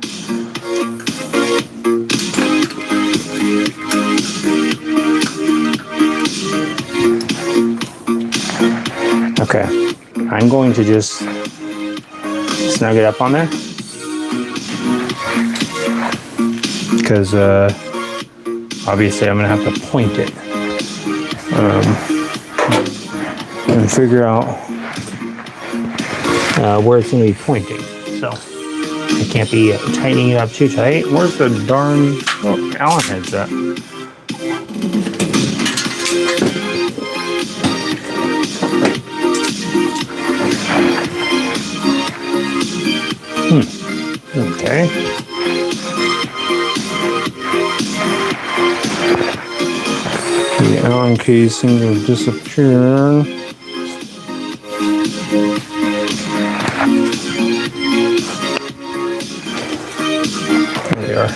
Okay, I'm going to just snug it up on there because obviously I'm going to have to point it and figure out where it's going to be pointing. So I can't be tightening it up too tight. Where's the darn Allen heads at? Okay. The Allen casing will disappear. There they are.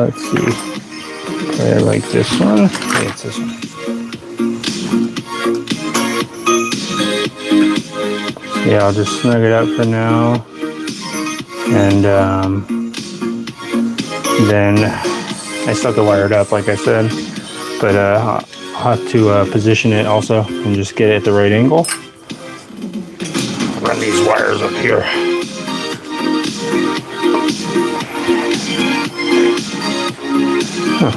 Let's see. Okay, I like this one. Okay, it's this one. Yeah, I'll just snug it up for now. And then I still have to wire it up, like I said. But I'll have to position it also and just get it at the right angle. Run these wires up here. Huh.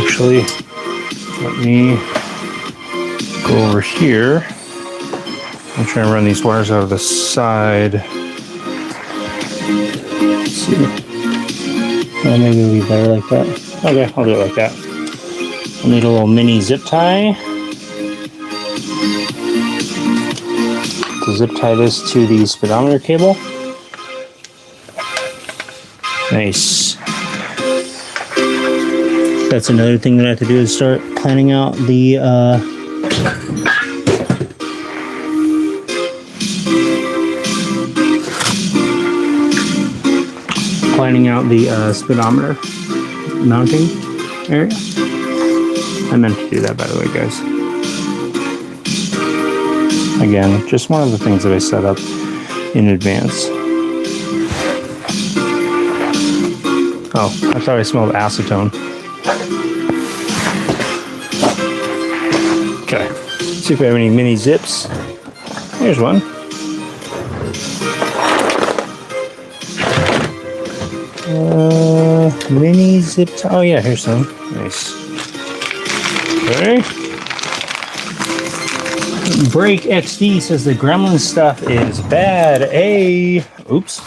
Actually, let me go over here. I'm trying to run these wires out of the side. Let's see. Maybe it'll be better like that. Okay, I'll do it like that. I'll need a little mini zip tie to zip tie this to the speedometer cable. Nice. That's another thing that I have to do is start planning out the speedometer mounting area. I meant to do that, by the way, guys. Again, just one of the things that I set up in advance. Oh, I thought I smelled acetone. Okay, see if we have any mini zips. Here's one. Mini zip tie. Oh yeah, here's some. Nice. Okay. Break XD says the gremlin stuff is bad. Hey, oops.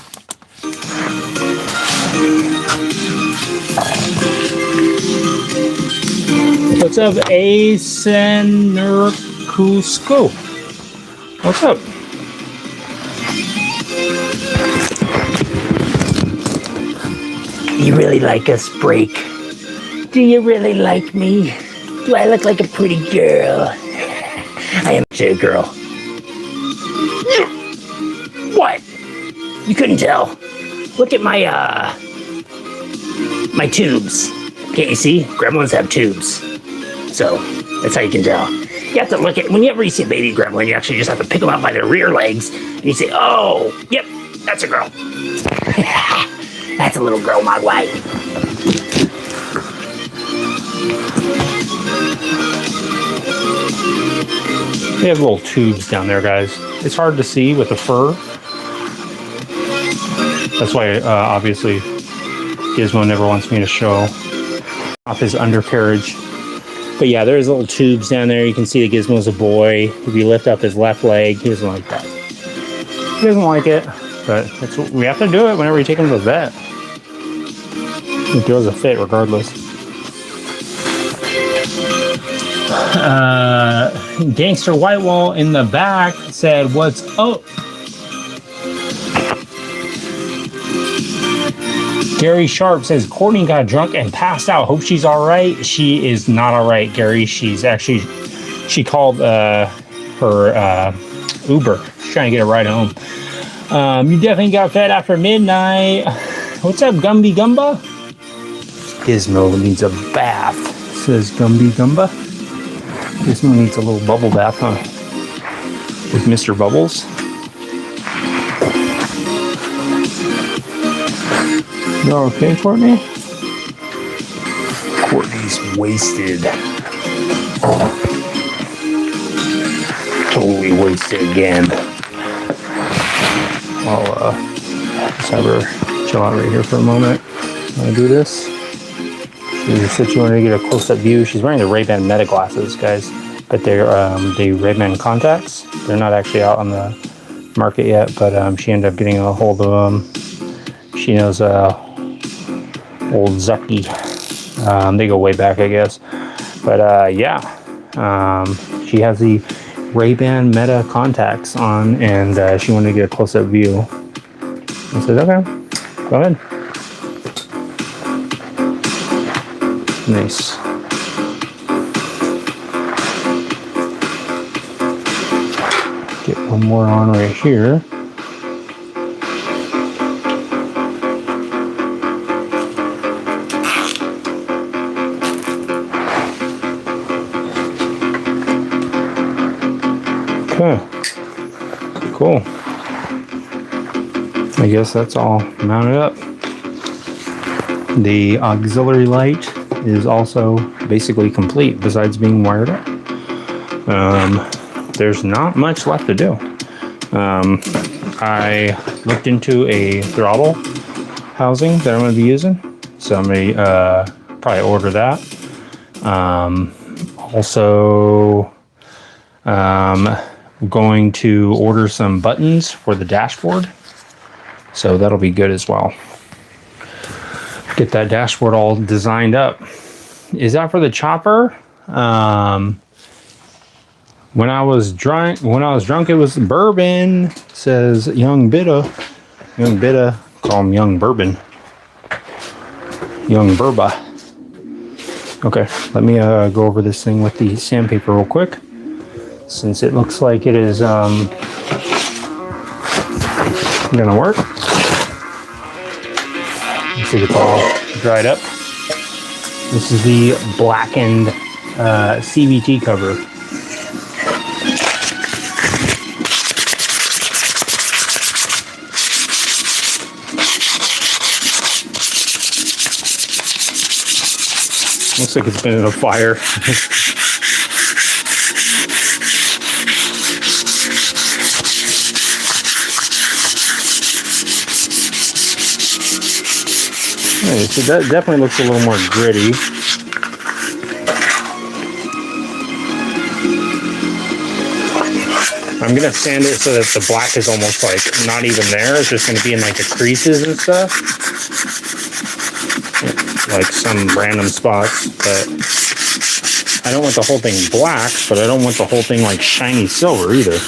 What's up, Asenurkusco? What's up? You really like us, Break? Do you really like me? Do I look like a pretty girl? I am a girl. What? You couldn't tell? Look at my my tubes. Can't you see? Gremlins have tubes. So, that's how you can tell. You have to look at, whenever you see a baby gremlin, you actually just have to pick them up by their rear legs, and you say, oh, yep, that's a girl. That's a little girl my way. They have little tubes down there, guys. It's hard to see with the fur. That's why, obviously, Gizmo never wants me to show off his undercarriage. But yeah, there's little tubes down there. You can see that Gizmo's a boy. If you lift up his left leg, he doesn't like that. He doesn't like it, but that's what we have to do it whenever we take him to the vet. He throws a fit regardless. Gangster Whitewall in the back said, "What's up?" Gary Sharp says, Courtney got drunk and passed out. Hope she's all right. She is not all right, Gary. She's actually, she called her Uber. She's trying to get a ride home. You definitely got fed after midnight. What's up, Gumby Gumba? Gizmo needs a bath, says Gumby Gumba. Gizmo needs a little bubble bath, huh? With Mr. Bubbles. You okay, Courtney? Courtney's wasted. Totally wasted again. I'll just have her chill out right here for a moment. Wanna do this? She's situated to get a close-up view. She's wearing the Ray-Ban Meta glasses, guys, but they're the Ray-Ban contacts. They're not actually out on the market yet, but she ended up getting a hold of them. She knows old Zucky. They go way back, I guess. But yeah, she has the Ray-Ban Meta contacts on, and she wanted to get a close-up view. I said, okay, go ahead. Nice. Get one more on right here. Okay, cool. I guess that's all mounted up. The auxiliary light is also basically complete besides being wired up. There's not much left to do. I looked into a throttle housing that I'm going to be using, so I'm going to probably order that. Also, going to order some buttons for the dashboard, so that'll be good as well. Get that dashboard all designed up. Is that for the chopper? When I was drunk, it was bourbon, says Young Bitta. Young Bitta, call him Young Bourbon. Young Burba. Okay, let me go over this thing with the sandpaper real quick, since it looks like it is gonna work. Let's see if it's all dried up. This is the blackened CVT cover. Looks like it's been in a fire. Hey, so that definitely looks a little more gritty. I'm gonna sand it so that the black is almost like not even there. It's just gonna be in like the creases and stuff, like some random spots. But I don't want the whole thing black, but I don't want the whole thing like shiny silver either.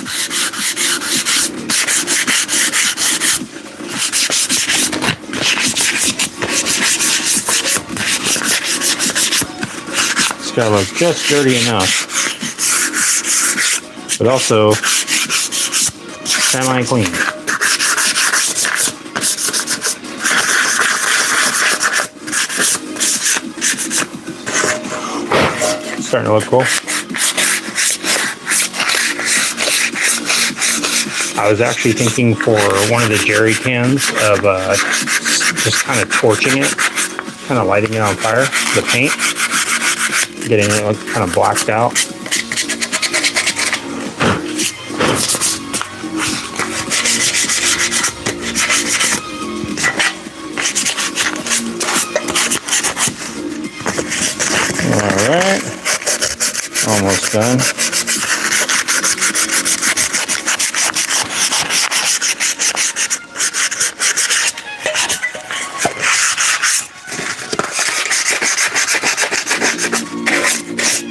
gotta look just dirty enough, but also semi-clean. Starting to look cool. I was actually thinking for one of the jerry cans of just kind of torching it, kind of lighting it on fire, the paint, getting it like kind of blacked out. Alright, almost done.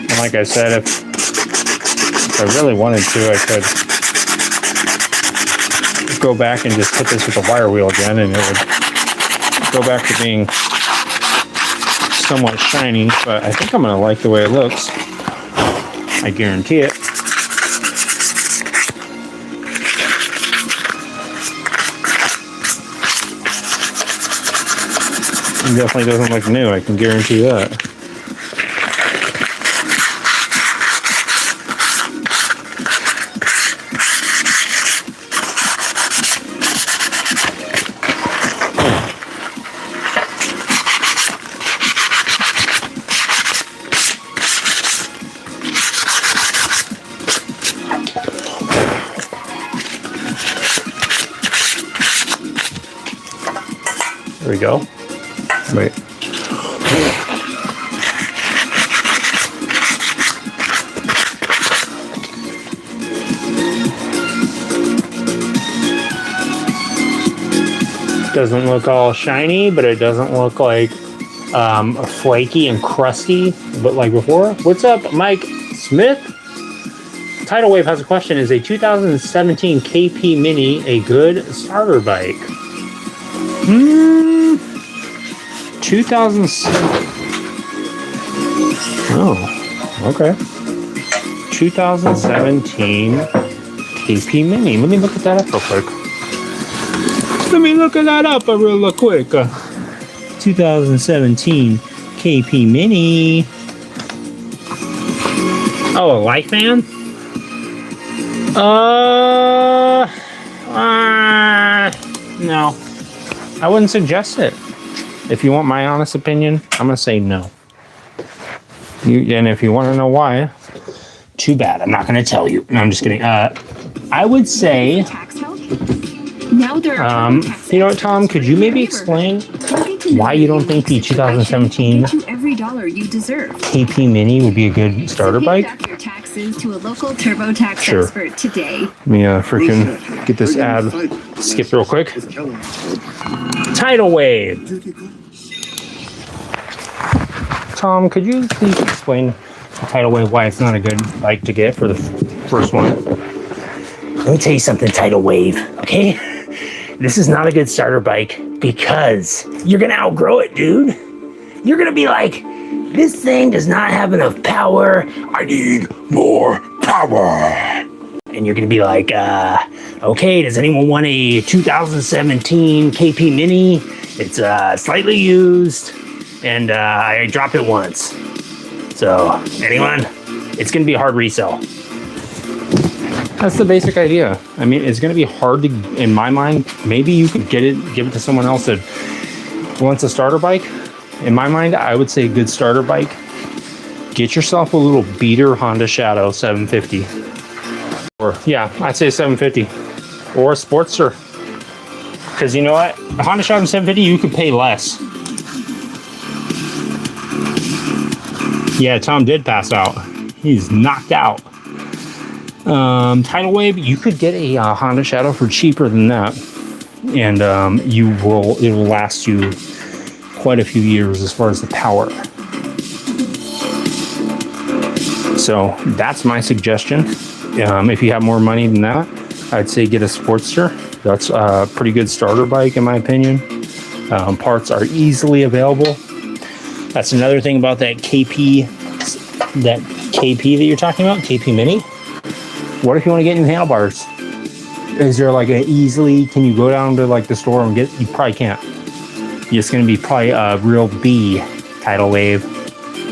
And like I said, if I really wanted to, I could go back and just put this with the wire wheel again, and it would go back to being somewhat shiny, but I think I'm going to like the way it looks. I guarantee it. It definitely doesn't look new, I can guarantee that. There we go. Wait. Doesn't look all shiny, but it doesn't look like flaky and crusty, but like before. What's up, Mike Smith? Tidal Wave has a question. Is a 2017 KP Mini a good starter bike? 2007. Oh, okay. 2017 KP Mini. Let me look at that up real quick. Let me look at that up real quick. 2017 KP Mini. Oh, a light fan? No. I wouldn't suggest it. If you want my honest opinion, I'm going to say no. And if you want to know why, too bad. I'm not going to tell you. No, I'm just kidding. I would say... Now there are you know what, Tom? Could you maybe explain why you don't think the 2017 every dollar you deserve. KP Mini would be a good starter bike? Pay back your taxes to a local TurboTax expert today. Let me freaking get this ad skipped real quick. Tidal Wave. Tom, could you please explain the Tidal Wave, why it's not a good bike to get for the first one? Let me tell you something, Tidal Wave, okay? This is not a good starter bike because you're gonna outgrow it, dude. You're gonna be like, this thing does not have enough power. I need more power. And you're gonna be like, okay, does anyone want a 2017 KP Mini? It's slightly used, and I dropped it once. So, anyone? It's gonna be a hard resell. That's the basic idea. I mean, it's going to be hard to, in my mind, maybe you could give it to someone else that wants a starter bike. In my mind, I would say a good starter bike. Get yourself a little beater Honda Shadow 750. Or, yeah, I'd say 750. Or a Sportster. Because you know what? A Honda Shadow 750, you could pay less. Yeah, Tom did pass out. He's knocked out. Tidal Wave, you could get a Honda Shadow for cheaper than that, and it will last you quite a few years as far as the power. So that's my suggestion. If you have more money than that, I'd say get a Sportster. That's a pretty good starter bike in my opinion. Parts are easily available. That's another thing about that KP that KP that you're talking about, KP Mini. What if you want to get new handlebars? Is there like a easily, can you go down to like the store and get, you probably can't. It's going to be probably a real B tidal wave.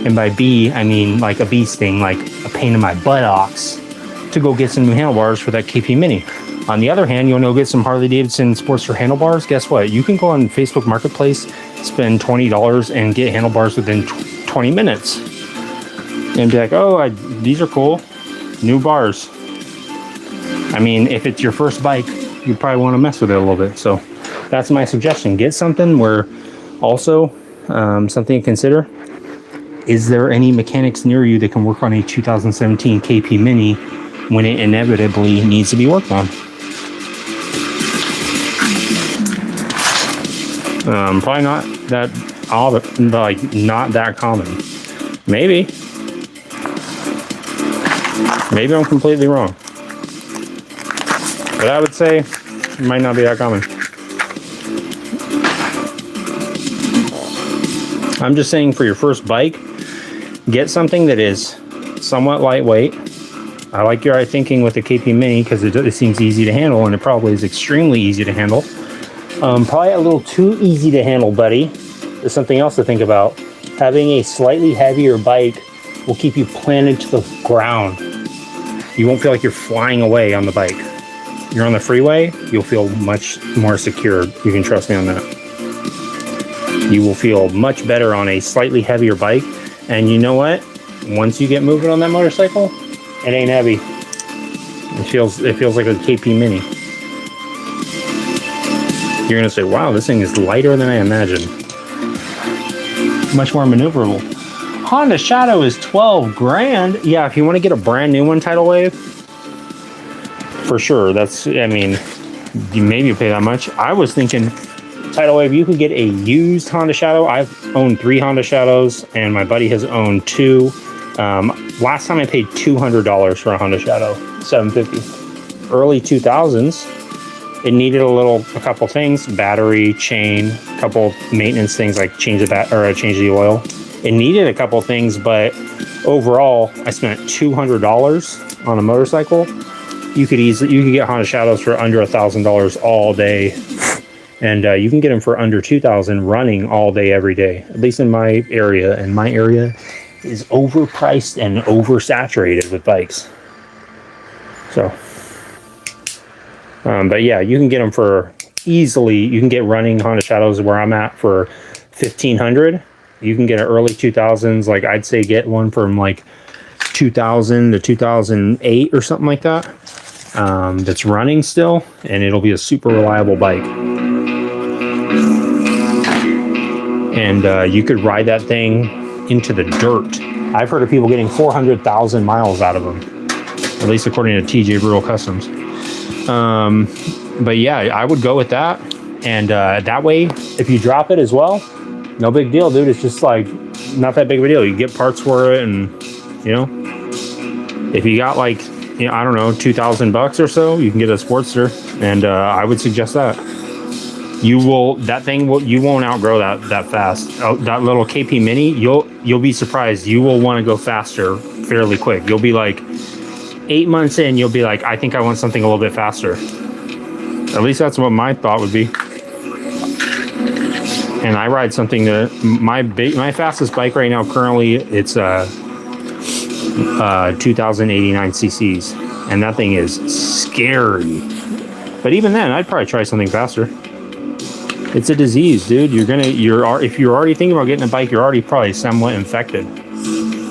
And by B, I mean like a bee sting, like a pain in my buttocks to go get some new handlebars for that KP Mini. On the other hand, you want to go get some Harley Davidson Sportster handlebars. Guess what? You can go on Facebook Marketplace, spend $20 and get handlebars within 20 minutes. And be like, oh, these are cool. New bars. I mean, if it's your first bike, you probably want to mess with it a little bit. So that's my suggestion. Get something where also something to consider. Is there any mechanics near you that can work on a 2017 KP Mini when it inevitably needs to be worked on? Probably not that, like not that common. Maybe I'm completely wrong. But I would say it might not be that common. I'm just saying for your first bike, get something that is somewhat lightweight. I like your thinking with the KP Mini because it seems easy to handle, and it probably is extremely easy to handle. Probably a little too easy to handle, buddy. There's something else to think about. Having a slightly heavier bike will keep you planted to the ground. You won't feel like you're flying away on the bike. You're on the freeway, you'll feel much more secure. You can trust me on that. You will feel much better on a slightly heavier bike. And you know what? Once you get moving on that motorcycle, it ain't heavy. It feels like a KP Mini. You're gonna say, wow, this thing is lighter than I imagined. Much more maneuverable. Honda Shadow is 12 grand. Yeah, if you want to get a brand new one, Tidal Wave, for sure. That's, I mean, you maybe pay that much. I was thinking Tidal Wave, you could get a used Honda Shadow. I've owned 3 Honda Shadows, and my buddy has owned 2. Last time I paid $200 for a Honda Shadow, $750. Early 2000s. It needed a couple things: battery, chain, a couple maintenance things like change the oil. It needed a couple things, but overall, I spent $200 on a motorcycle. You could get Honda Shadows for under $1,000 all day, and you can get them for under $2,000 running all day, every day. At least in my area, and my area is overpriced and oversaturated with bikes. So. But yeah, you can get them for easily. You can get running Honda Shadows where I'm at for $1,500. You can get an early 2000s. Like I'd say, get one from like 2000 to 2008 or something like that. That's running still, and it'll be a super reliable bike. And you could ride that thing into the dirt. I've heard of people getting 400,000 miles out of them, at least according to TJ Rural Customs. But yeah, I would go with that. And that way, if you drop it as well, no big deal, dude. It's just like not that big of a deal. You get parts for it, and you know, if you got like, you know, I don't know, $2,000 or so, you can get a Sportster, and I would suggest that. You won't outgrow that fast. That little KP Mini, you'll be surprised. You will want to go faster fairly quick. You'll be like 8 months in, you'll be like, I think I want something a little bit faster. At least that's what my thought would be. And I ride something that my fastest bike right now currently, it's 2089 cc's, and that thing is scary. But even then, I'd probably try something faster. It's a disease, dude. If you're already thinking about getting a bike, you're already probably somewhat infected.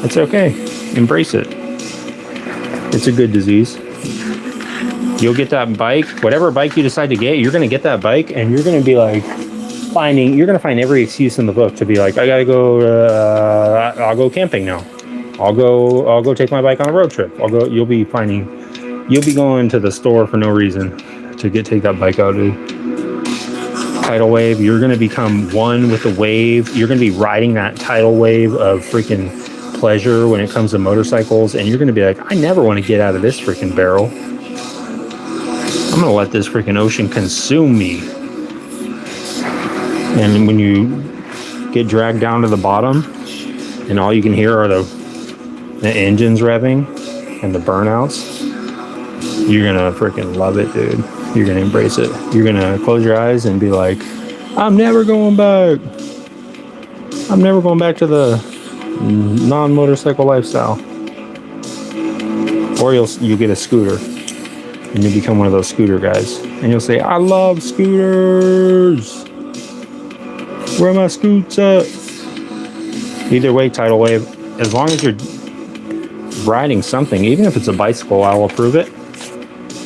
It's okay. Embrace it. It's a good disease. You'll get that bike, whatever bike you decide to get, you're going to get that bike, and you're going to be like you're going to find every excuse in the book to be like, I got to go, I'll go camping now. I'll go take my bike on a road trip. You'll be going to the store for no reason to take that bike out, dude. Tidal wave, you're going to become one with the wave. You're going to be riding that tidal wave of freaking pleasure when it comes to motorcycles, and you're going to be like, I never want to get out of this freaking barrel. I'm going to let this freaking ocean consume me. And when you get dragged down to the bottom and all you can hear are the the engine's revving and the burnouts, you're gonna freaking love it, dude. You're gonna embrace it. You're gonna close your eyes and be like, I'm never going back. I'm never going back to the non-motorcycle lifestyle. Or you get a scooter and you become one of those scooter guys. And you'll say, I love scooters. Where are my scoots at? Either way, tidal wave, as long as you're riding something, even if it's a bicycle, I'll approve it.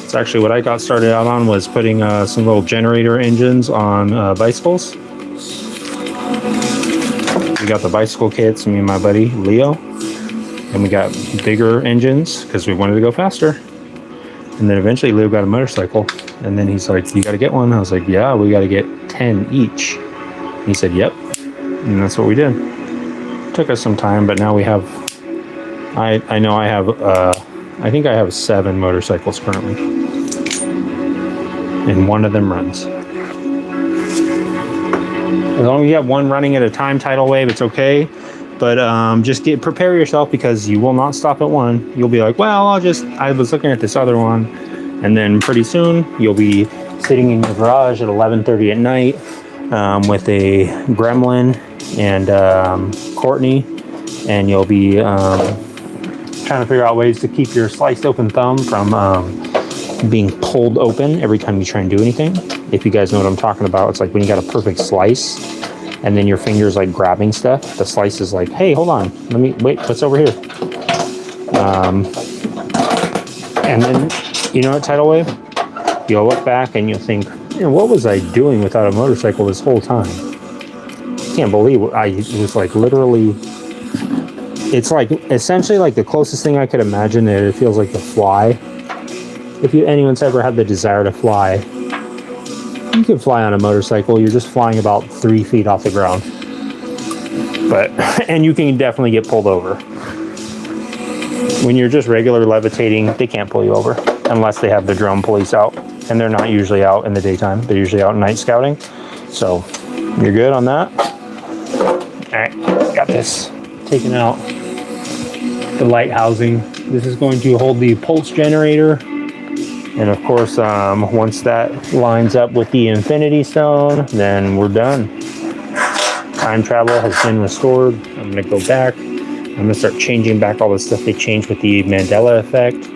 It's actually what I got started out on, was putting some little generator engines on bicycles. We got the bicycle kits, me and my buddy Leo, and we got bigger engines because we wanted to go faster. And then eventually Leo got a motorcycle, and then he's like, you got to get one. I was like, yeah, we got to get 10 each. And he said, yep. And that's what we did. Took us some time, but now we have, I know I have, I think I have 7 motorcycles currently. And one of them runs. As long as you have one running at a time, tidal wave, it's okay. But just prepare yourself, because you will not stop at one. You'll be like, well, I was looking at this other one. And then pretty soon you'll be sitting in your garage at 11:30 at night with a Gremlin and Courtney. And you'll be trying to figure out ways to keep your sliced open thumb from being pulled open every time you try and do anything. If you guys know what I'm talking about, it's like when you got a perfect slice and then your finger's like grabbing stuff. The slice is like, hey, hold on, wait, what's over here? And then, you know what, tidal wave? You'll look back and you'll think, what was I doing without a motorcycle this whole time? Can't believe it was like literally, it's like essentially like the closest thing I could imagine. It feels like the fly. If anyone's ever had the desire to fly, you can fly on a motorcycle. You're just flying about 3 feet off the ground. And you can definitely get pulled over. When you're just regular levitating, they can't pull you over unless they have the drone police out. And they're not usually out in the daytime. They're usually out night scouting. So you're good on that. All right, got this taken out. The light housing. This is going to hold the pulse generator. And of course, once that lines up with the Infinity Stone, then we're done. Time travel has been restored. I'm gonna go back. I'm gonna start changing back all the stuff they changed with the Mandela effect.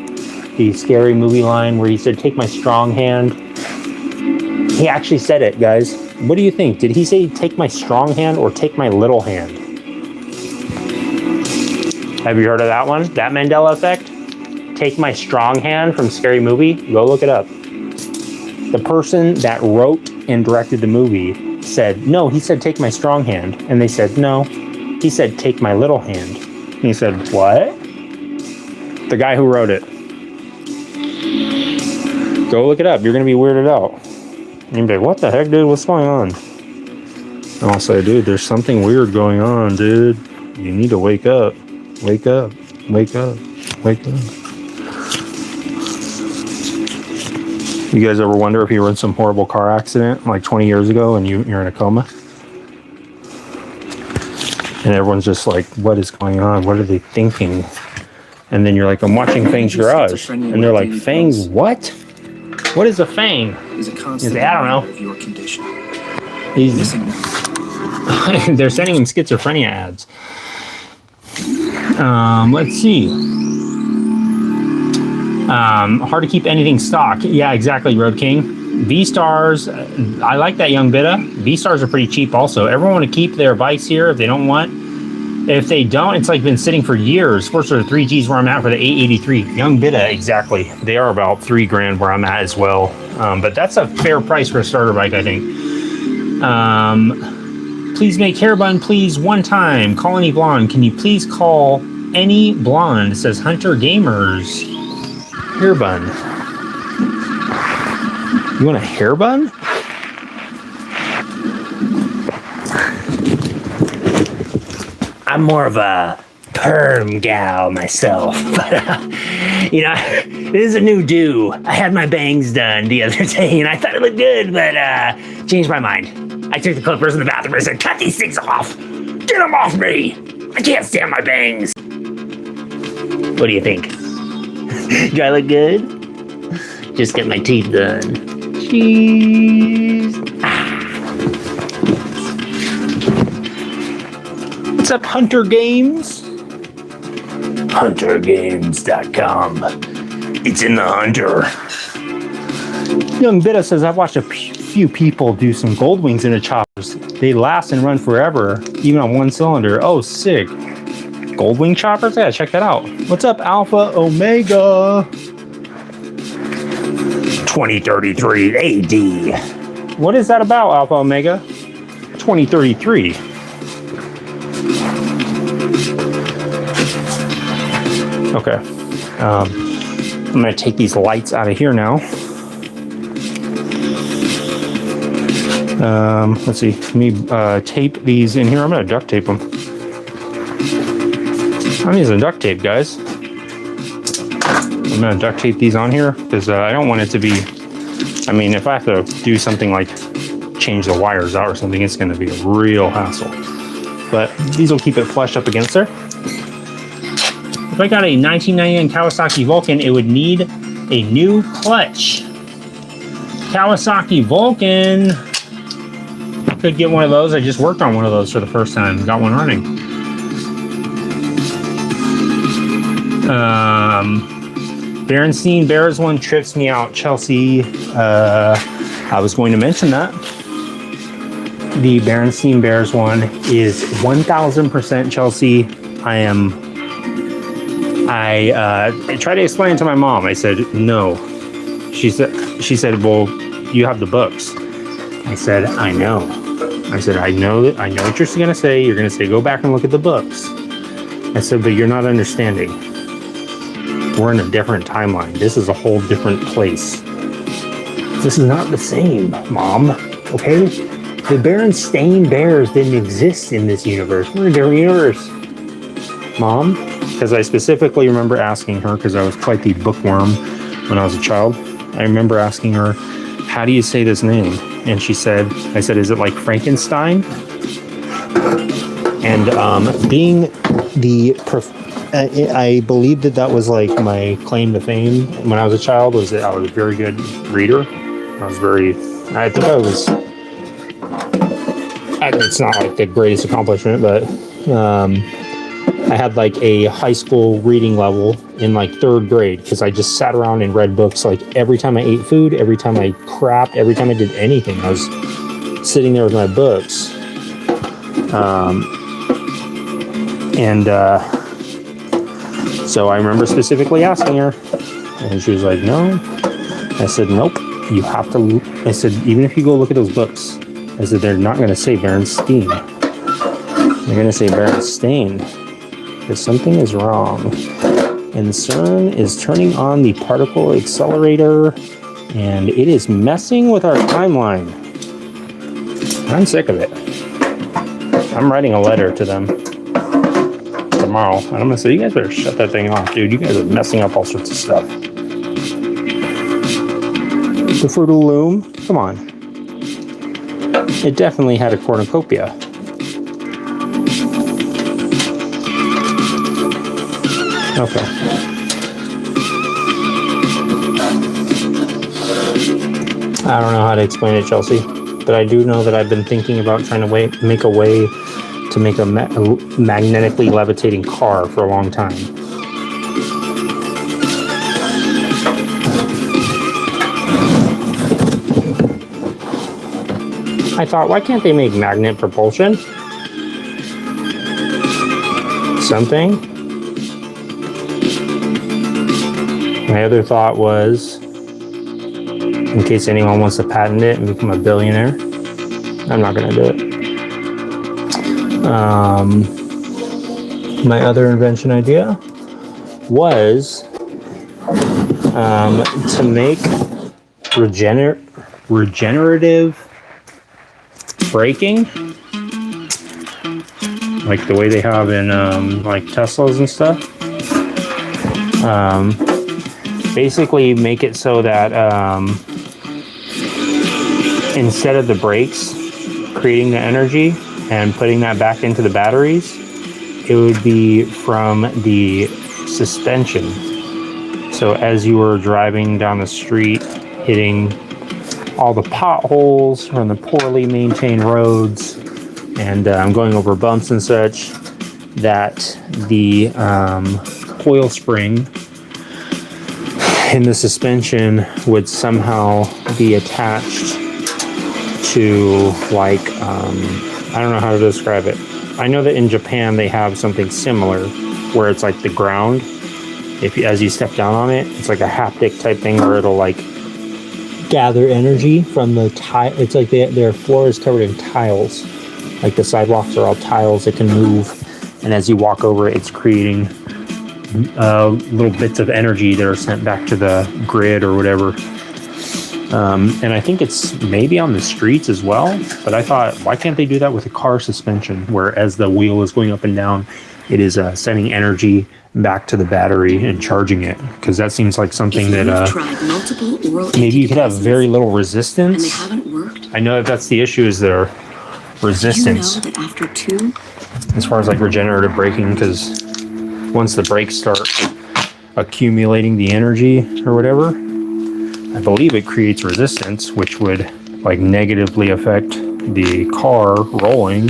The Scary Movie line where he said, take my strong hand. He actually said it, guys. What do you think? Did he say take my strong hand or take my little hand? Have you heard of that one? That Mandela effect? Take my strong hand from Scary Movie? Go look it up. The person that wrote and directed the movie said, no, he said take my strong hand. And they said, no, he said take my little hand. And he said, what? The guy who wrote it. Go look it up. You're going to be weirded out. And you'll be like, what the heck, dude? What's going on? And I'll say, dude, there's something weird going on, dude. You need to wake up. Wake up. Wake up. Wake up. You guys ever wonder if you were in some horrible car accident like 20 years ago and you're in a coma? And everyone's just like, what is going on? What are they thinking? And then you're like, I'm watching Fang's Garage. And they're like, Fang's what? What is a Fang? Is a constant He's like, I don't know. of your condition. They're sending him schizophrenia ads. Let's see. Hard to keep anything stock. Yeah, exactly, Road King. V-Stars, I like that, Young Bitta. V-Stars are pretty cheap also. Everyone want to keep their bikes here if they don't want. If they don't, it's like been sitting for years. Sports are the 3Gs where I'm at for the 883. Young Bitta, exactly. They are about $3,000 where I'm at as well. But that's a fair price for a starter bike, I think. Please make hair bun, please, one time. Call any blonde. Can you please call any blonde? It says Hunter Gamers. Hair bun. You want a hair bun? I'm more of a perm gal myself, but you know, this is a new do. I had my bangs done the other day and I thought it looked good, but changed my mind. I took the clippers in the bathroom and said, cut these things off. Get them off me. I can't stand my bangs. What do you think? Do I look good? Just get my teeth done. Cheese. What's up, Hunter Games? HunterGames.com. It's in the hunter. Young Bitta says, I've watched a few people do some gold wings into choppers. They last and run forever, even on one cylinder. Oh, sick. Gold wing choppers? Yeah, check that out. What's up, Alpha Omega? 2033 AD. What is that about, Alpha Omega? 2033. Okay. I'm going to take these lights out of here now. Let's see. Let me tape these in here. I'm going to duct tape them. I'm using duct tape, guys. I'm going to duct tape these on here because I don't want it to be... I mean, if I have to do something like change the wires out or something, it's going to be a real hassle. But these will keep it flushed up against there. If I got a 1999 Kawasaki Vulcan, it would need a new clutch. Kawasaki Vulcan. I could get one of those. I just worked on one of those for the first time. Got one running. Berenstein Bears one trips me out. Chelsea. I was going to mention that. The Berenstein Bears one is 1000% Chelsea. I tried to explain it to my mom. I said, no. She said, well, you have the books. I said, I know. I said, I know what you're going to say. You're going to say, go back and look at the books. I said, but you're not understanding. We're in a different timeline. This is a whole different place. This is not the same, Mom. Okay? The Berenstain Bears didn't exist in this universe. We're in a different universe. Mom? Because I specifically remember asking her, because I was quite the bookworm when I was a child. I remember asking her, how do you say this name? And I said, is it like Frankenstein? And being I believe that was like my claim to fame when I was a child, was that I was a very good reader. It's not like the greatest accomplishment, but I had like a high school reading level in like 3rd grade because I just sat around and read books like every time I ate food, every time I crapped, every time I did anything. I was sitting there with my books. So I remember specifically asking her, and she was like, no. I said, nope, you have to. I said, even if you go look at those books, I said, they're not going to say Berenstein. They're going to say Berenstain. Because something is wrong. And CERN is turning on the particle accelerator, and it is messing with our timeline. I'm sick of it. I'm writing a letter to them tomorrow, and I'm going to say, you guys better shut that thing off, dude. You guys are messing up all sorts of stuff. The Fruit of the Loom? Come on. It definitely had a cornucopia. Okay. I don't know how to explain it, Chelsea, but I do know that I've been thinking about trying to make a way to make a magnetically levitating car for a long time. I thought, why can't they make magnet propulsion? Something. My other thought was, in case anyone wants to patent it and become a billionaire, I'm not going to do it. My other invention idea was to make regenerative braking, like the way they have in like Teslas and stuff. Basically make it so that instead of the brakes creating the energy and putting that back into the batteries, it would be from the suspension. So as you were driving down the street, hitting all the potholes on the poorly maintained roads, and going over bumps and such, that the coil spring in the suspension would somehow be attached to, like, I don't know how to describe it. I know that in Japan they have something similar where it's like the ground, as you step down on it, it's like a haptic type thing where it'll like gather energy from the tile. It's like their floor is covered in tiles. Like the sidewalks are all tiles that can move, and as you walk over it, it's creating little bits of energy that are sent back to the grid or whatever. And I think it's maybe on the streets as well, but I thought, why can't they do that with a car suspension, where as the wheel is going up and down, it is sending energy back to the battery and charging it? Because that seems like something that maybe you could have very little resistance. And they haven't worked. I know that's the issue, is their resistance. Did you know that after 2? As far as like regenerative braking, because once the brakes start accumulating the energy or whatever, I believe it creates resistance, which would like negatively affect the car rolling,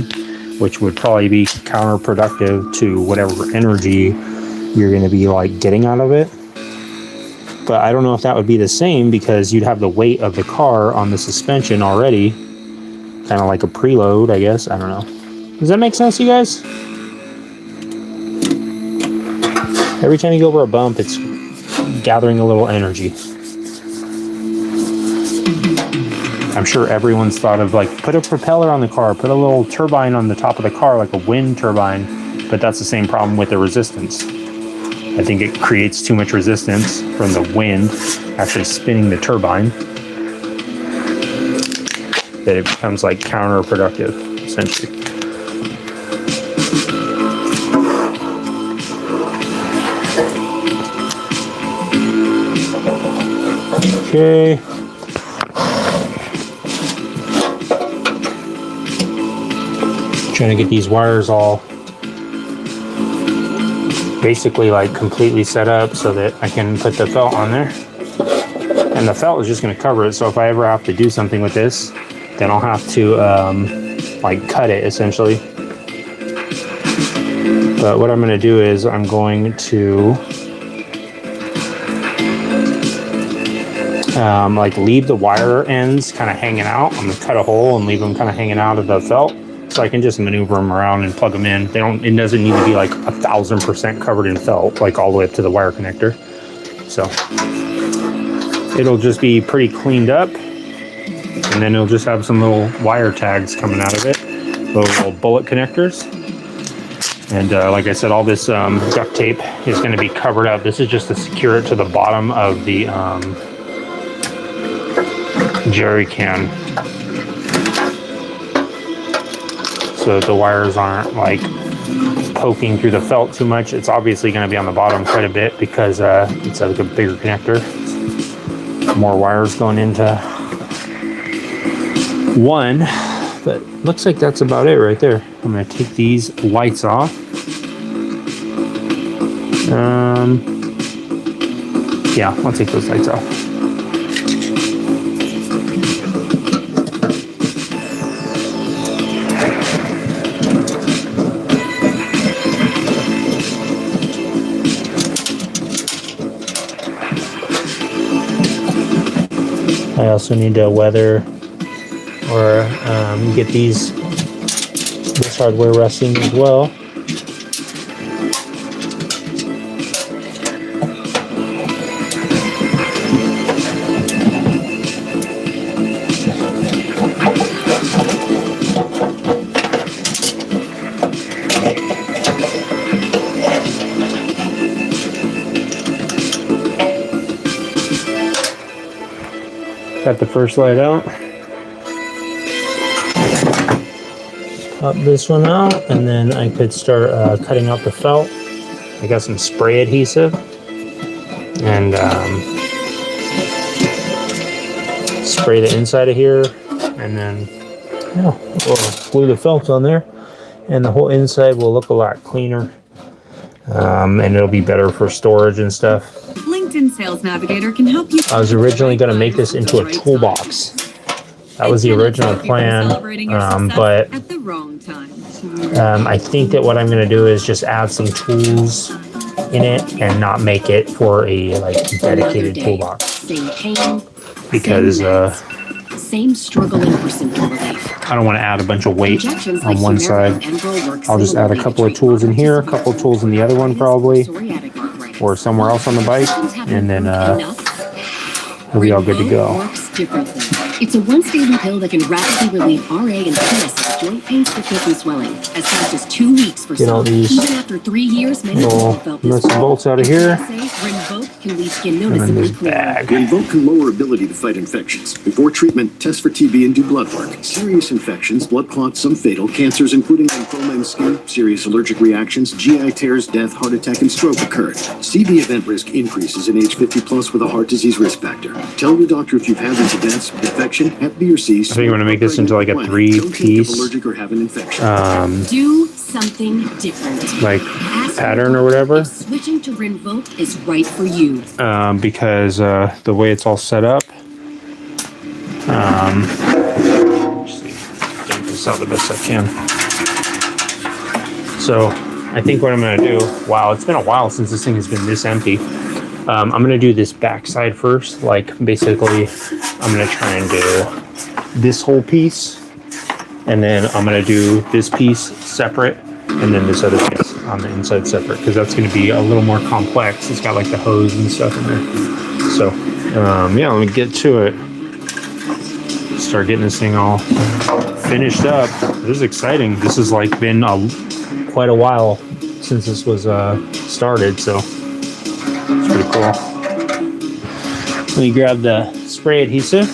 which would probably be counterproductive to whatever energy you're going to be like getting out of it. But I don't know if that would be the same, because you'd have the weight of the car on the suspension already, kind of like a preload, I guess. I don't know. Does that make sense to you guys? Every time you go over a bump, it's gathering a little energy. I'm sure everyone's thought of like, put a propeller on the car, put a little turbine on the top of the car, like a wind turbine, but that's the same problem with the resistance. I think it creates too much resistance from the wind actually spinning the turbine, that it becomes like counterproductive, essentially. Okay. Trying to get these wires all basically like completely set up so that I can put the felt on there. And the felt is just going to cover it, so if I ever have to do something with this, then I'll have to like cut it essentially. But what I'm going to do is I'm going to like leave the wire ends kind of hanging out. I'm going to cut a hole and leave them kind of hanging out of the felt, so I can just maneuver them around and plug them in. It doesn't need to be like 1000% covered in felt, like all the way up to the wire connector. So it'll just be pretty cleaned up, and then it'll just have some little wire tags coming out of it, little bullet connectors. And like I said, all this duct tape is going to be covered up. This is just to secure it to the bottom of the jerry can, so that the wires aren't like poking through the felt too much. It's obviously going to be on the bottom quite a bit, because it's like a bigger connector. More wires going into one, but looks like that's about it right there. I'm going to take these lights off. Yeah, I'll take those lights off. I also need to weather or get this hardware resting as well. Got the first light out. Pop this one out, and then I could start cutting out the felt. I got some spray adhesive, and spray the inside of here, and then we'll glue the felt on there, and the whole inside will look a lot cleaner. And it'll be better for storage and stuff. LinkedIn Sales Navigator can help you. I was originally going to make this into a toolbox. That was the original plan, but at the wrong time. I think that what I'm going to do is just add some tools in it and not make it for a like dedicated toolbox. Same pain, Because same struggling for symptom relief. I don't want to add a bunch of weight Injections on like one Humira side. and Enbrel work I'll just add a similarly couple to of tools in treat here, a autism. couple of tools in the other one probably, Psoriatic arthritis. or somewhere else on the bike, and then we'll be all good to Rinvoq go. Works differently. It's a once-daily pill that can rapidly relieve RA and PSA joint pain, stiffness, and swelling as fast as 2 weeks for Get all some. these Even after 3 years, many people little felt nuts this and way. bolts out of here, Rinvoq can leave skin and then noticeably this clearer. bag. Invoke can lower ability to fight infections. Before treatment, test for TB and do blood work. Serious infections, blood clots, some fatal, cancers including lymphoma and skin, serious allergic reactions, GI tears, death, heart attack, and stroke occurred. CV event risk increases in age 50 plus with a heart disease risk factor. Tell your doctor if you've had these events, infection, Hep B or C. I think I'm going to make this into like a Don't three-piece think allergic or have an infection. Do something different. like Ask pattern your or whatever. doctor if switching to Rinvoq is right for you. Because the way it's all set up. Let's see, get this out the best I can. So I think what I'm going to do, wow, it's been a while since this thing has been this empty. I'm going to do this backside first. Like basically, I'm going to try and do this whole piece, and then I'm going to do this piece separate, and then this other piece on the inside separate, because that's going to be a little more complex. It's got like the hose and stuff in there. So yeah, let me get to it. Start getting this thing all finished up. This is exciting. This has like been quite a while since this was started, so it's pretty cool. Let me grab the spray adhesive.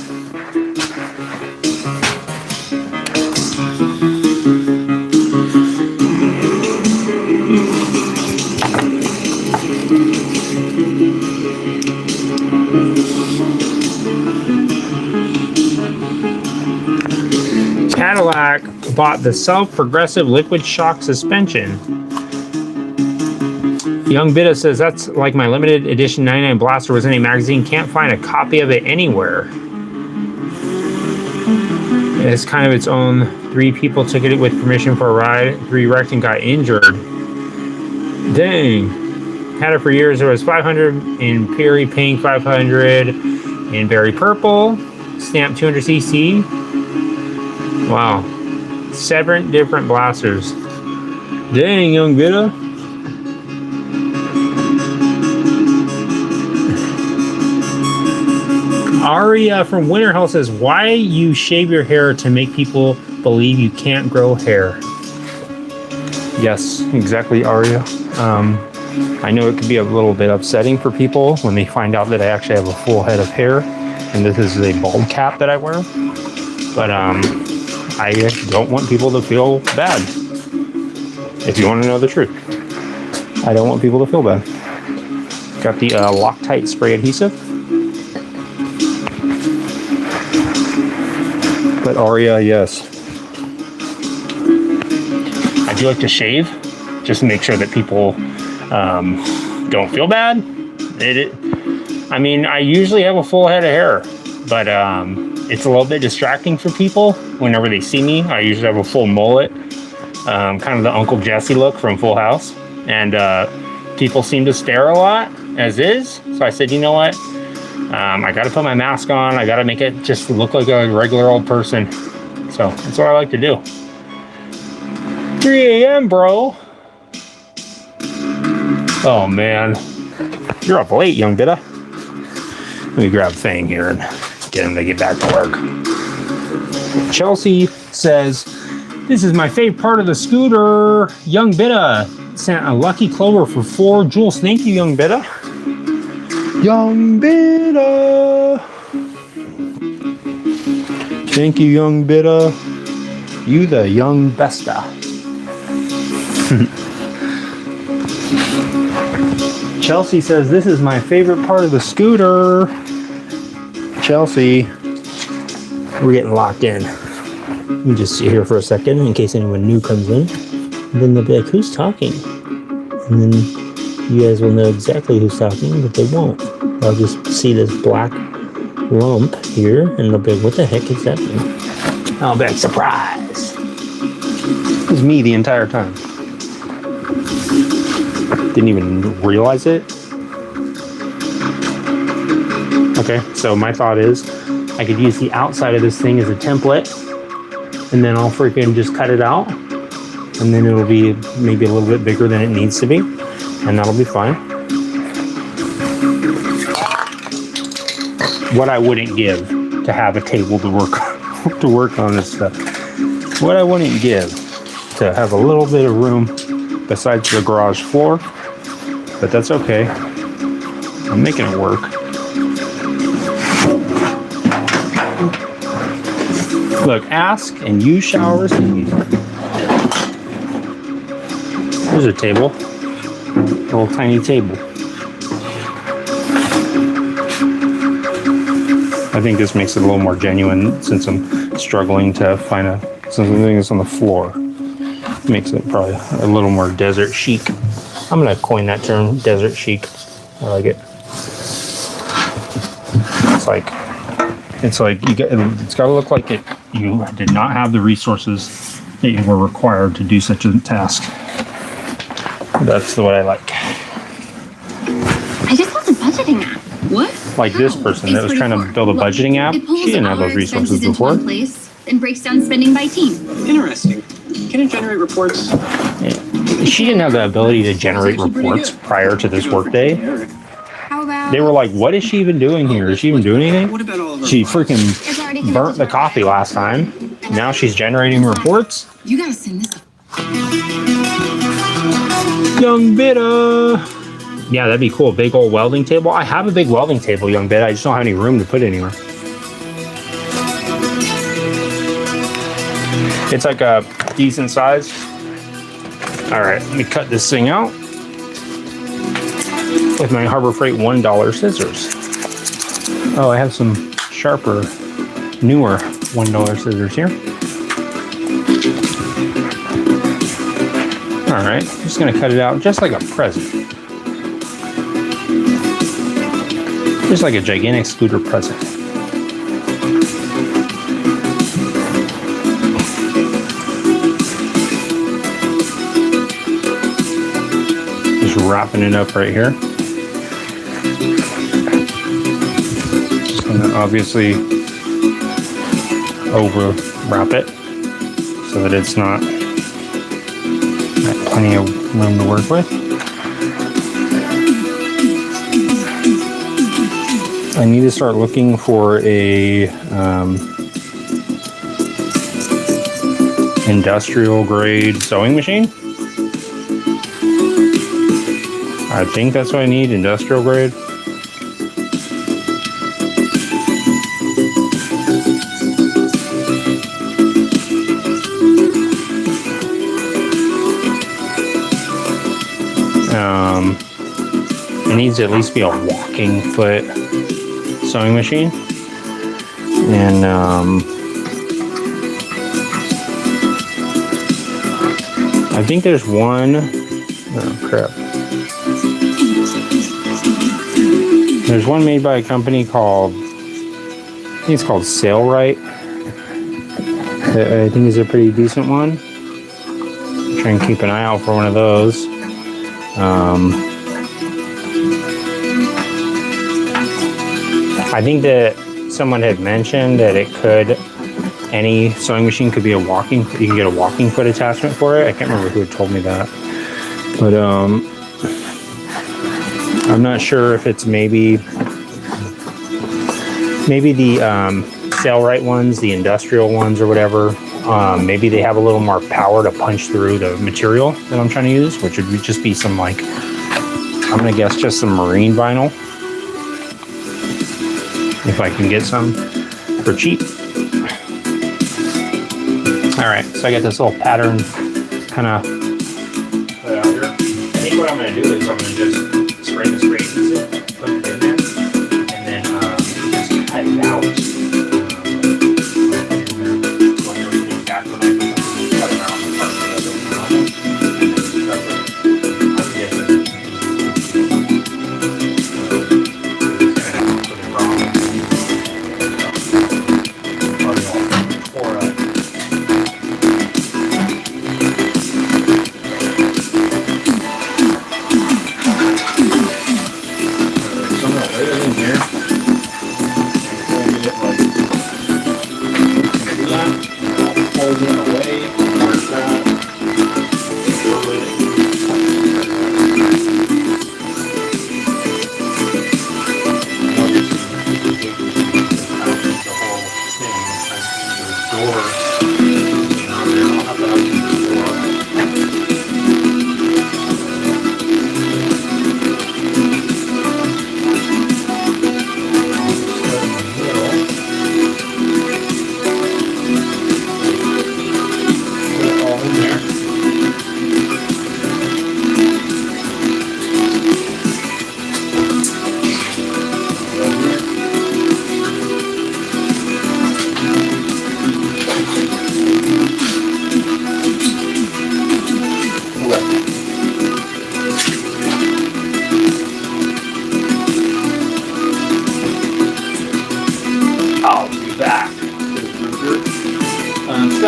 Cadillac bought the self-progressive liquid shock suspension. Young Bida says that's like my limited edition 99 Blaster was in a magazine. Can't find a copy of it anywhere. It's kind of its own. 3 people took it with permission for a ride. 3 wrecked and got injured. Dang. Had it for years. There was 500 in Perry pink, 500 in berry purple, stamp 200cc. Wow. 7 different blasters. Dang, Young Bida. Aria from Winter Health says, why you shave your hair to make people believe you can't grow hair? Yes, exactly, Aria. I know it could be a little bit upsetting for people when they find out that I actually have a full head of hair and this is a bald cap that I wear. But I don't want people to feel bad. If you want to know the truth, I don't want people to feel bad. Got the Loctite spray adhesive. But Aria, yes. I do like to shave, just to make sure that people don't feel bad. I mean, I usually have a full head of hair, but it's a little bit distracting for people whenever they see me. I usually have a full mullet, kind of the Uncle Jesse look from Full House. And people seem to stare a lot, as is. So I said, you know what? I got to put my mask on. I got to make it just look like a regular old person. So that's what I like to do. 3 a.m., bro. Oh, man. You're up late, Young Bida. Let me grab Fang here and get him to get back to work. Chelsea says, this is my favorite part of the scooter. Young Bida sent a lucky clover for 4 jewels. Thank you, Young Bida. Young Bida. Thank you, Young Bida. You the young besta. Chelsea says, this is my favorite part of the scooter. Chelsea, we're getting locked in. Let me just sit here for a second in case anyone new comes in. And then they'll be like, who's talking? And then You guys will know exactly who's talking, but they won't. They'll just see this black lump here, and they'll be like, what the heck is that thing? I'll be like, surprise! It was me the entire time. Didn't even realize it. Okay, so my thought is I could use the outside of this thing as a template, and then I'll freaking just cut it out, and then it'll be maybe a little bit bigger than it needs to be, and that'll be fine. What I wouldn't give to have a table to work on this stuff. What I wouldn't give to have a little bit of room besides the garage floor, but that's okay. I'm making it work. Look, ask and use showers. There's a table, a little tiny table. I think this makes it a little more genuine since I'm struggling to find something that's on the floor. Makes it probably a little more desert chic. I'm gonna coin that term, desert chic. I like it. It's like it's got to look like you did not have the resources that you were required to do such a task. That's the way I like. I just built a budgeting app. What? Like this person that was trying to build a budgeting app. She didn't have those resources before. Place and breaks down spending by team. Interesting. Can it generate reports? She didn't have the ability to generate reports prior to this workday. How about They were like, what is she even doing here? Is she even doing anything? What about all of our She files? freaking it's already connected burnt the to coffee last time. Now she's generating reports. You gotta send this. Young Bitta. Yeah, that'd be cool. Big old welding table. I have a big welding table, Young Bitta. I just don't have any room to put it anywhere. It's like a decent size. All right, let me cut this thing out with my Harbor Freight $1 scissors. Oh, I have some sharper, newer $1 scissors here. All right, I'm just gonna cut it out just like a present. Just like a gigantic scooter present. Just wrapping it up right here. Just gonna obviously over wrap it so that it's not got plenty of room to work with. I need to start looking for a industrial grade sewing machine. I think that's what I need, industrial grade. It needs to at least be a walking foot sewing machine. And I think there's one, oh crap. There's one made by a company called, I think it's called Sailrite. I think is a pretty decent one. Try and keep an eye out for one of those. I think that someone had mentioned that it could, any sewing machine could be a walking, you can get a walking foot attachment for it. I can't remember who had told me that. But I'm not sure if it's maybe the Sailrite ones, the industrial ones or whatever. Maybe they have a little more power to punch through the material that I'm trying to use, which would just be some like, I'm gonna guess just some marine vinyl. If I can get some for cheap. All right, so I got this little pattern kind of put out here. I think what I'm gonna do is I'm gonna just spray the spray adhesive, put it in there, and then just cut it out.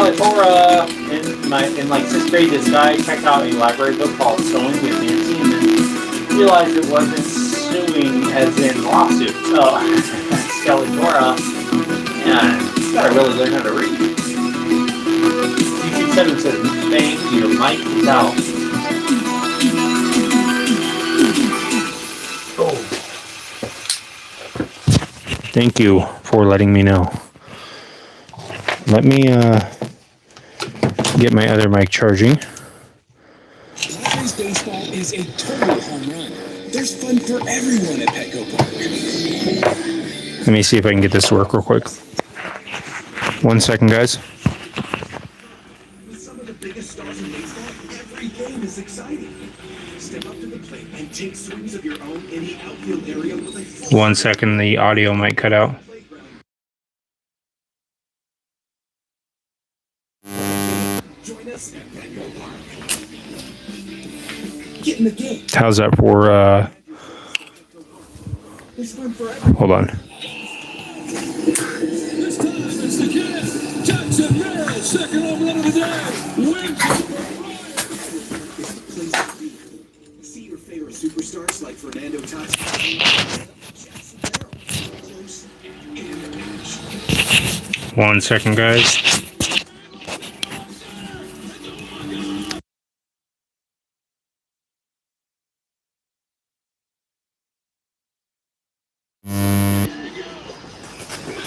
Skeletora in like 6th grade. This guy checked out a library book called Sewing with Nancy, and then realized it wasn't suing as in lawsuit. So Skeletora, yeah, you gotta really learn how to read. YouTube said it says thank you, Mike is out. Oh. Thank you for letting me know. Let me get my other mic charging. Padres baseball is a total home run. There's fun for everyone at Petco Park. Let me see if I can get this to work real quick. 1 second, guys. With some of the biggest stars in baseball, every game is exciting. Step up to the plate and take swings of your own in the outfield area with a 1 second, the audio might cut out. Join us at Petco Park. Get in the game. How's that for, There's fun for everyone. hold on. This time it's the kid. Jackson Merrill, second home run of the day. Wins. See your favorite superstars like Fernando Tatis, Jackson Merrill, close and action. 1 second, guys.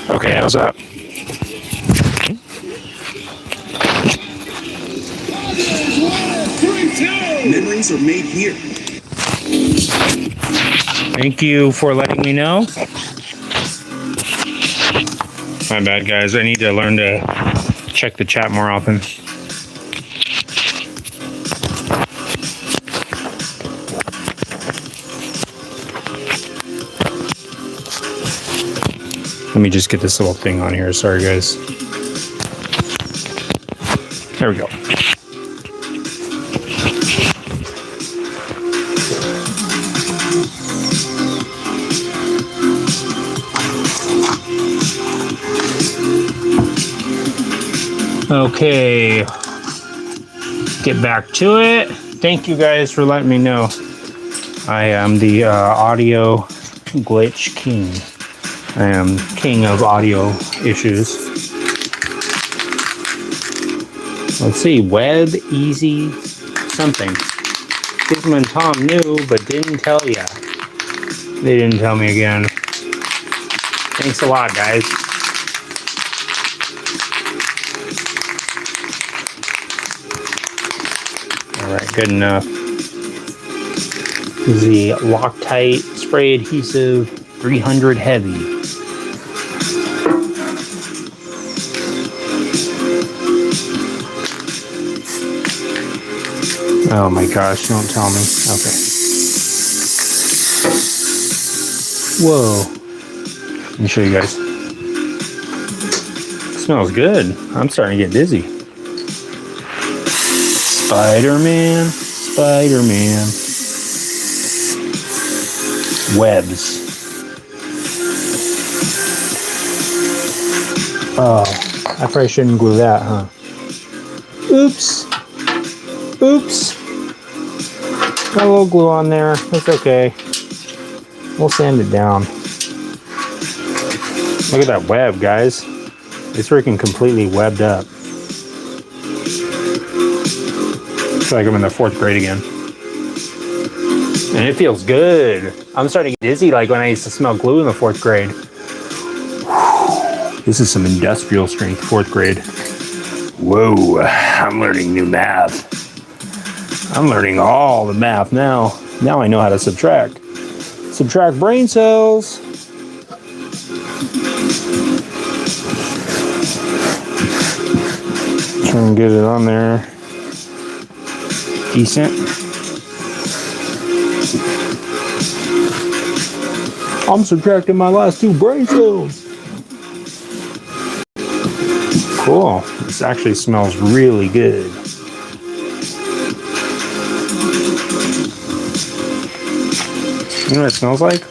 Okay, how's that? Memories are made here. Thank you for letting me know. My bad, guys. I need to learn to check the chat more often. Let me just get this little thing on here. Sorry, guys. There we go. Okay, get back to it. Thank you guys for letting me know. I am the audio glitch king. I am king of audio issues. Let's see, web, easy, something. Sigma and Tom knew, but didn't tell ya. They didn't tell me again. Thanks a lot, guys. Alright, good enough. This is the Loctite spray adhesive 300 heavy. Oh my gosh, don't tell me. Okay. Whoa. Let me show you guys. It smells good. I'm starting to get dizzy. Spider-Man, Spider-Man. Webs. Oh, I probably shouldn't glue that, huh? Oops. Oops. Got a little glue on there. It's okay. We'll sand it down. Look at that web, guys. It's freaking completely webbed up. It's like I'm in the 4th grade again. And it feels good. I'm starting to get dizzy like when I used to smell glue in the 4th grade. This is some industrial strength 4th grade. Whoa, I'm learning new math. I'm learning all the math now. Now I know how to subtract. Subtract brain cells. Try and get it on there. Decent. I'm subtracting my last 2 brain cells. Cool. This actually smells really good. You know what it smells like? It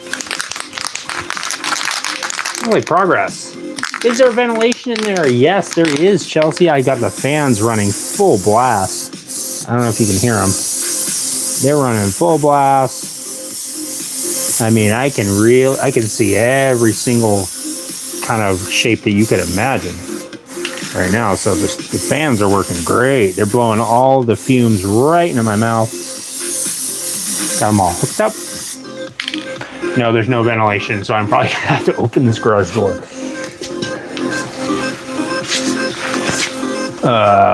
smells like progress. Is there ventilation in there? Yes, there is, Chelsea. I got the fans running full blast. I don't know if you can hear them. They're running full blast. I mean, I can see every single kind of shape that you could imagine right now. So the fans are working great. They're blowing all the fumes right into my mouth. Got them all hooked up. No, there's no ventilation, so I'm probably gonna have to open this garage door.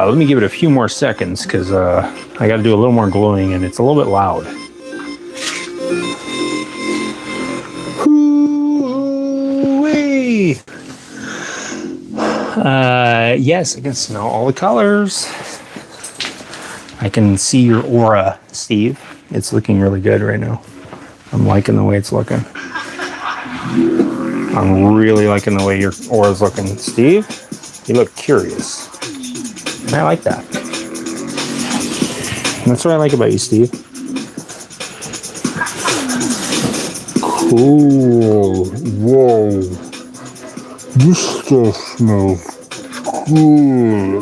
Let me give it a few more seconds because I got to do a little more gluing and it's a little bit loud. Hoo-wee. Yes, I can smell all the colors. I can see your aura, Steve. It's looking really good right now. I'm liking the way it's looking. I'm really liking the way your aura's looking. Steve, you look curious. And I like that. And that's what I like about you, Steve. Cool. Whoa. This stuff smells cool.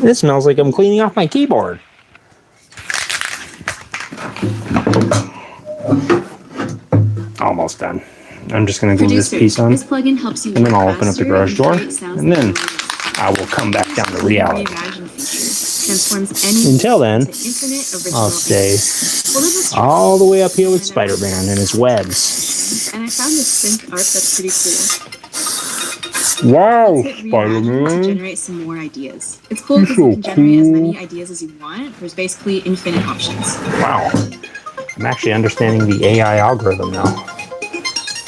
This smells like I'm cleaning off my keyboard. Almost done. I'm just going to glue this piece on, This plugin helps you and then I'll open up the faster garage door, create sounds and then that I will come back down to reality. Reimagine feature transforms any Until then, into infinite original I'll stay Well, there's a structure, all the way up here with Spider-Man and his webs. and I found this sync art that's pretty cool. Wow, Let's hit Reimagine to Spider-Man. generate some more ideas. It's cool because you can generate as many ideas as you want. There's basically infinite options. Wow. I'm actually understanding the AI algorithm now.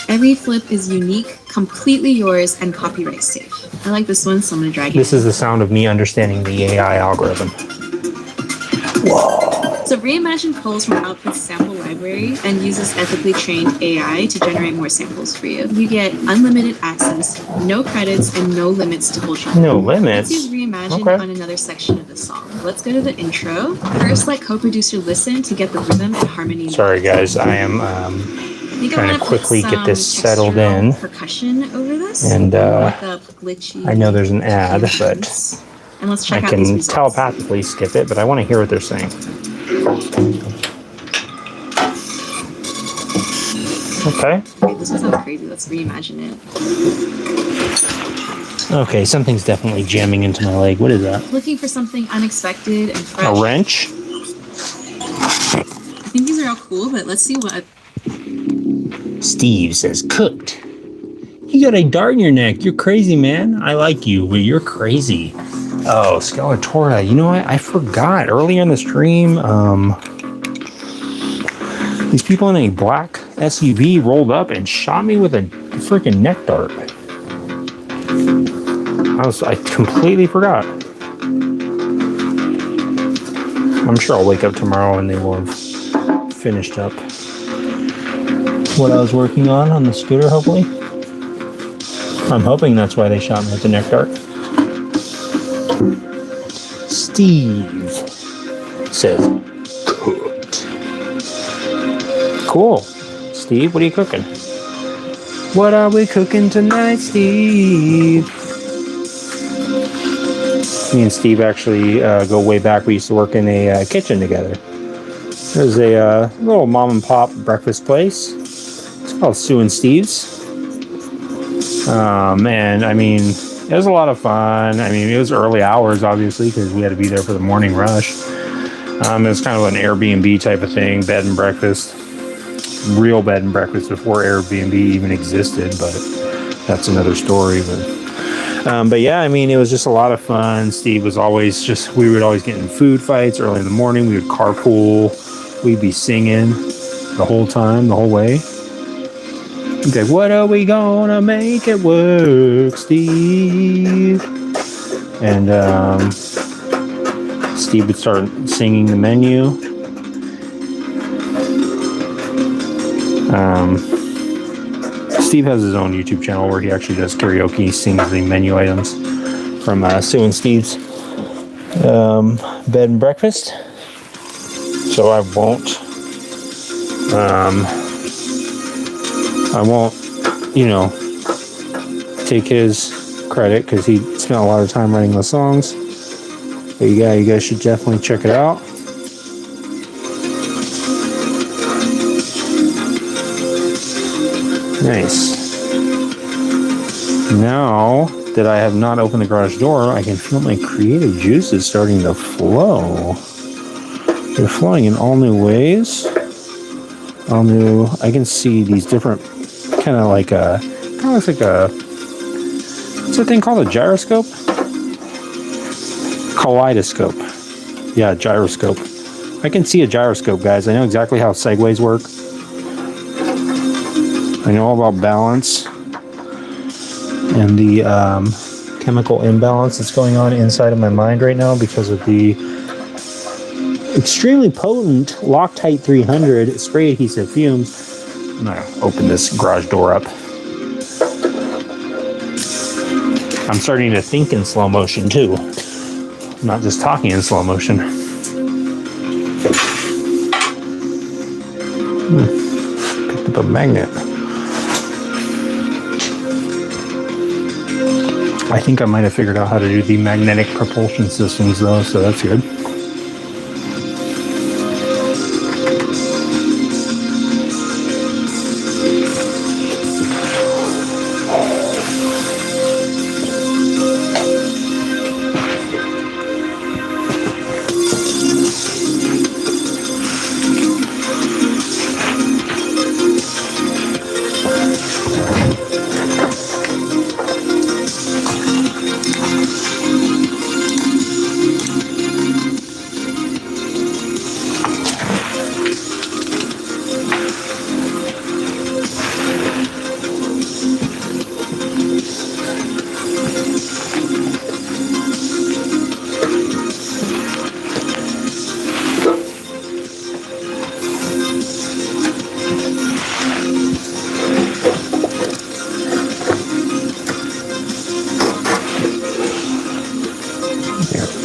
Every flip is unique, completely yours, and copyright safe. I like this one, so I'm gonna drag it. This is the sound of me understanding the AI algorithm. So Reimagine pulls from Output's sample library and uses ethically trained AI to generate more samples for you. You get unlimited access, no credits, and no limits to culture. No limits? Let's use Reimagine Okay. on another section of the song. Let's go to the intro. First, let co-producer listen to get the rhythm and harmony. Sorry guys, I am trying to quickly get this settled in. Percussion over this. And Look up glitchy I know there's an ad, but fusions. And let's check I out these can results. telepathically skip it, but I want to hear what they're saying. Okay. Wait, this was so crazy. Let's reimagine it. Okay, something's definitely jamming into my leg. What is that? Looking for something unexpected and fresh. A wrench? I think these are all cool, but let's see what. Steve says, cooked. You got a dart in your neck. You're crazy, man. I like you, but you're crazy. Oh, Skeletora. You know what? I forgot. Earlier in the stream, these people in a black SUV rolled up and shot me with a freaking neck dart. I completely forgot. I'm sure I'll wake up tomorrow and they will have finished up what I was working on the scooter, hopefully. I'm hoping that's why they shot me with the neck dart. Steve says, cooked. Cool. Steve, what are you cooking? What are we cooking tonight, Steve? Me and Steve actually go way back. We used to work in a kitchen together. There's a little mom and pop breakfast place. It's called Sue and Steve's. And I mean, it was a lot of fun. I mean, it was early hours, obviously, because we had to be there for the morning rush. It was kind of an Airbnb type of thing, bed and breakfast. Real bed and breakfast before Airbnb even existed, but that's another story. But yeah, I mean, it was just a lot of fun. Steve was always we would always get in food fights early in the morning. We would carpool. We'd be singing the whole time, the whole way. He's like, what are we gonna make it work, Steve? And Steve would start singing the menu. Steve has his own YouTube channel where he actually does karaoke. He sings the menu items from Sue and Steve's bed and breakfast. So I won't I won't, take his credit because he spent a lot of time writing the songs. But you guys should definitely check it out. Nice. Now that I have not opened the garage door, I can feel my creative juices starting to flow. They're flowing in all new ways. I can see these different kind of looks like a, what's that thing called? A gyroscope? Kaleidoscope. Yeah, gyroscope. I can see a gyroscope, guys. I know exactly how segways work. I know all about balance and the chemical imbalance that's going on inside of my mind right now because of the extremely potent Loctite 300 spray adhesive fumes. I'm going to open this garage door up. I'm starting to think in slow motion too. I'm not just talking in slow motion. Picked up a magnet. I think I might have figured out how to do the magnetic propulsion systems though, so that's good.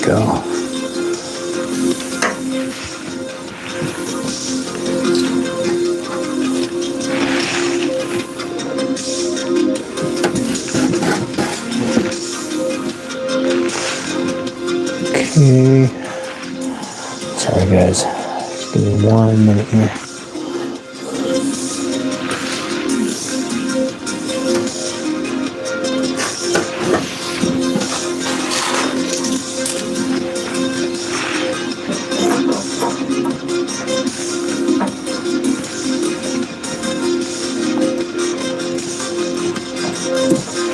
Okay. Sorry guys. Just give me 1 minute here.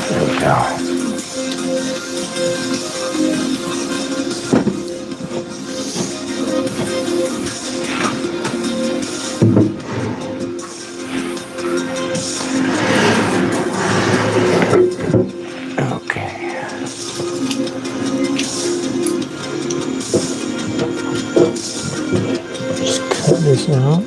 There we go. This out.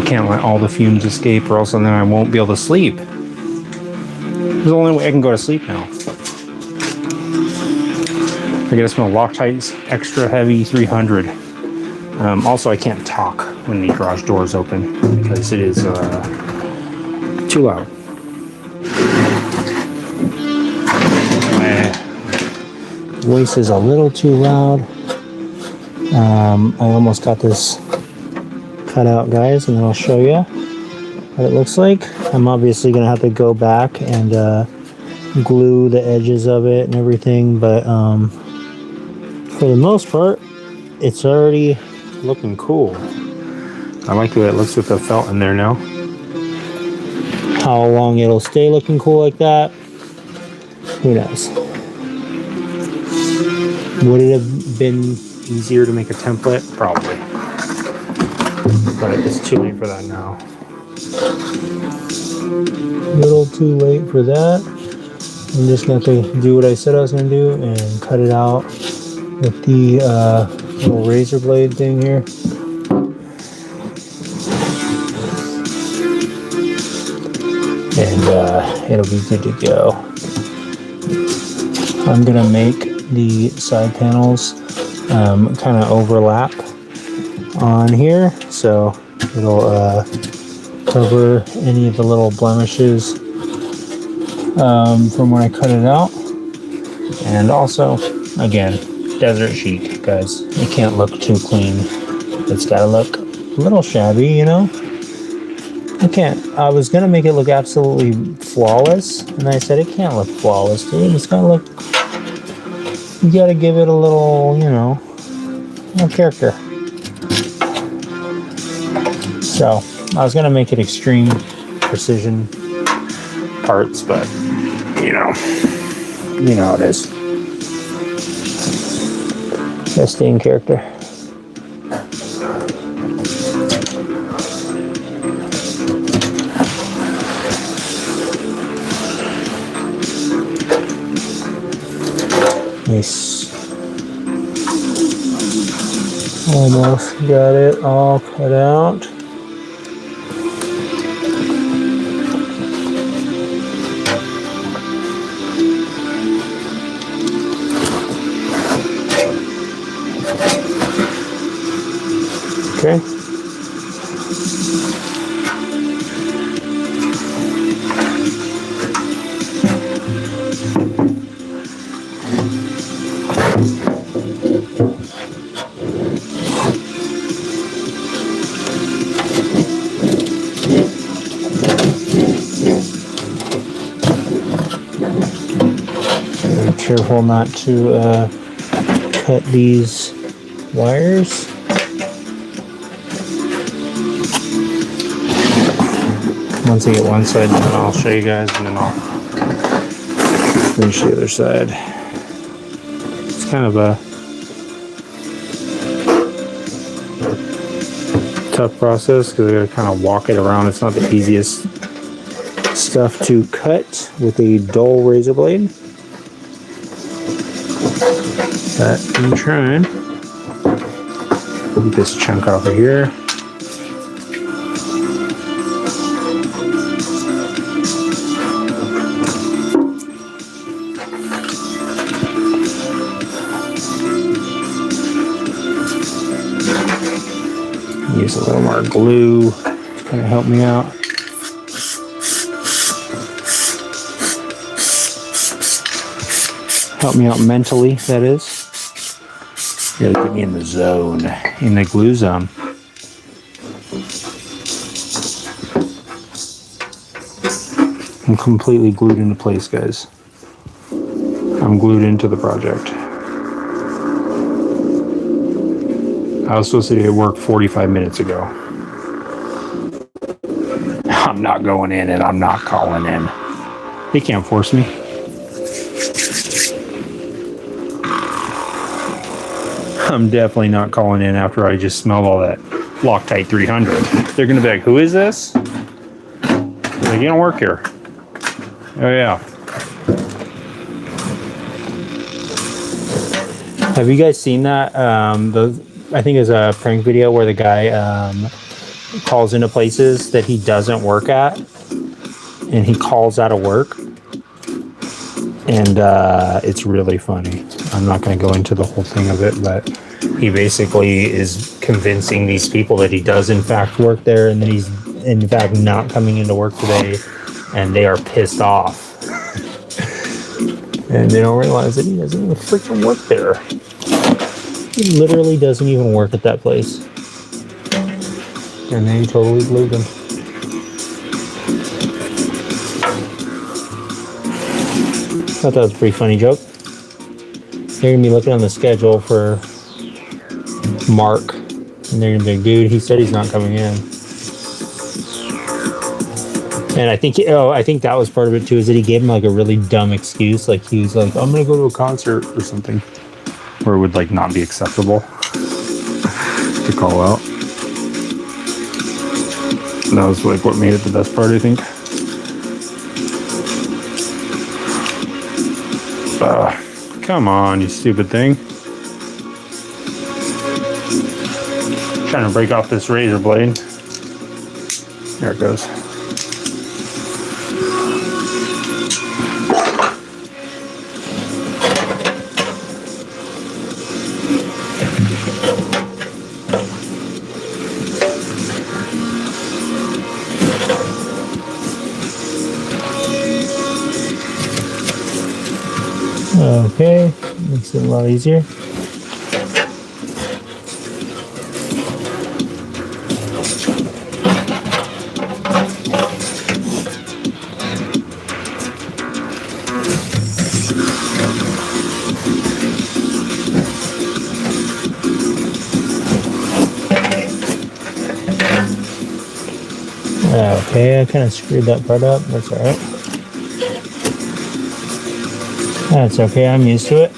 Can't let all the fumes escape or else then I won't be able to sleep. It's the only way I can go to sleep now. I gotta smell Loctite's extra heavy 300. Also, I can't talk when the garage door is open because it is too loud. My voice is a little too loud. I almost got this cut out, guys, and then I'll show you what it looks like. I'm obviously gonna have to go back and glue the edges of it and everything, but for the most part it's already looking cool. I like the way it looks with the felt in there now. How long it'll stay looking cool like that, who knows? Would it have been easier to make a template? Probably. But it's too late for that now. A little too late for that. I'm just going to do what I said I was going to do and cut it out with the little razor blade thing here. And it'll be good to go. I'm going to make the side panels kind of overlap on here, so it'll cover any of the little blemishes from when I cut it out. And also, again, desert sheet, guys. It can't look too clean. It's got to look a little shabby, you know? I was going to make it look absolutely flawless, and I said it can't look flawless, dude. It's got to look... You got to give it a little, you know, little character. So, I was going to make it extreme precision parts, but, you know how it is. Gotta stay in character. Nice. Almost got it all cut out. Okay. Be careful not to cut these wires. Once I get one side done, I'll show you guys, and then I'll finish the other side. It's kind of a tough process because I gotta kind of walk it around. It's not the easiest stuff to cut with a dull razor blade. But I'm trying. Get this chunk off of here. Use a little more glue to kind of help me out. Help me out mentally, that is. Really get me in the zone, in the glue zone. I'm completely glued into place, guys. I'm glued into the project. I was supposed to be at work 45 minutes ago. I'm not going in and I'm not calling in. They can't force me. I'm definitely not calling in after I just smelled all that Loctite 300. They're going to be like, who is this? Like, you don't work here. Oh, yeah. Have you guys seen that? I think it's a prank video where the guy calls into places that he doesn't work at, and he calls out of work, and it's really funny. I'm not going to go into the whole thing of it, but he basically is convincing these people that he does in fact work there, and that he's in fact not coming into work today, and they are pissed off. And they don't realize that he doesn't even freaking work there. He literally doesn't even work at that place. And they totally glued him. I thought that was a pretty funny joke. They're going to be looking on the schedule for Mark. And they're going to be like, dude, he said he's not coming in. And I think that was part of it too, is that he gave him like a really dumb excuse. Like he was like, I'm gonna go to a concert or something, where it would like not be acceptable to call out. And that was like what made it the best part, I think. Come on, you stupid thing. Trying to break off this razor blade. There it goes. Okay, makes it a lot easier. Okay, I kind of screwed that part up. That's all right. That's okay, I'm used to it.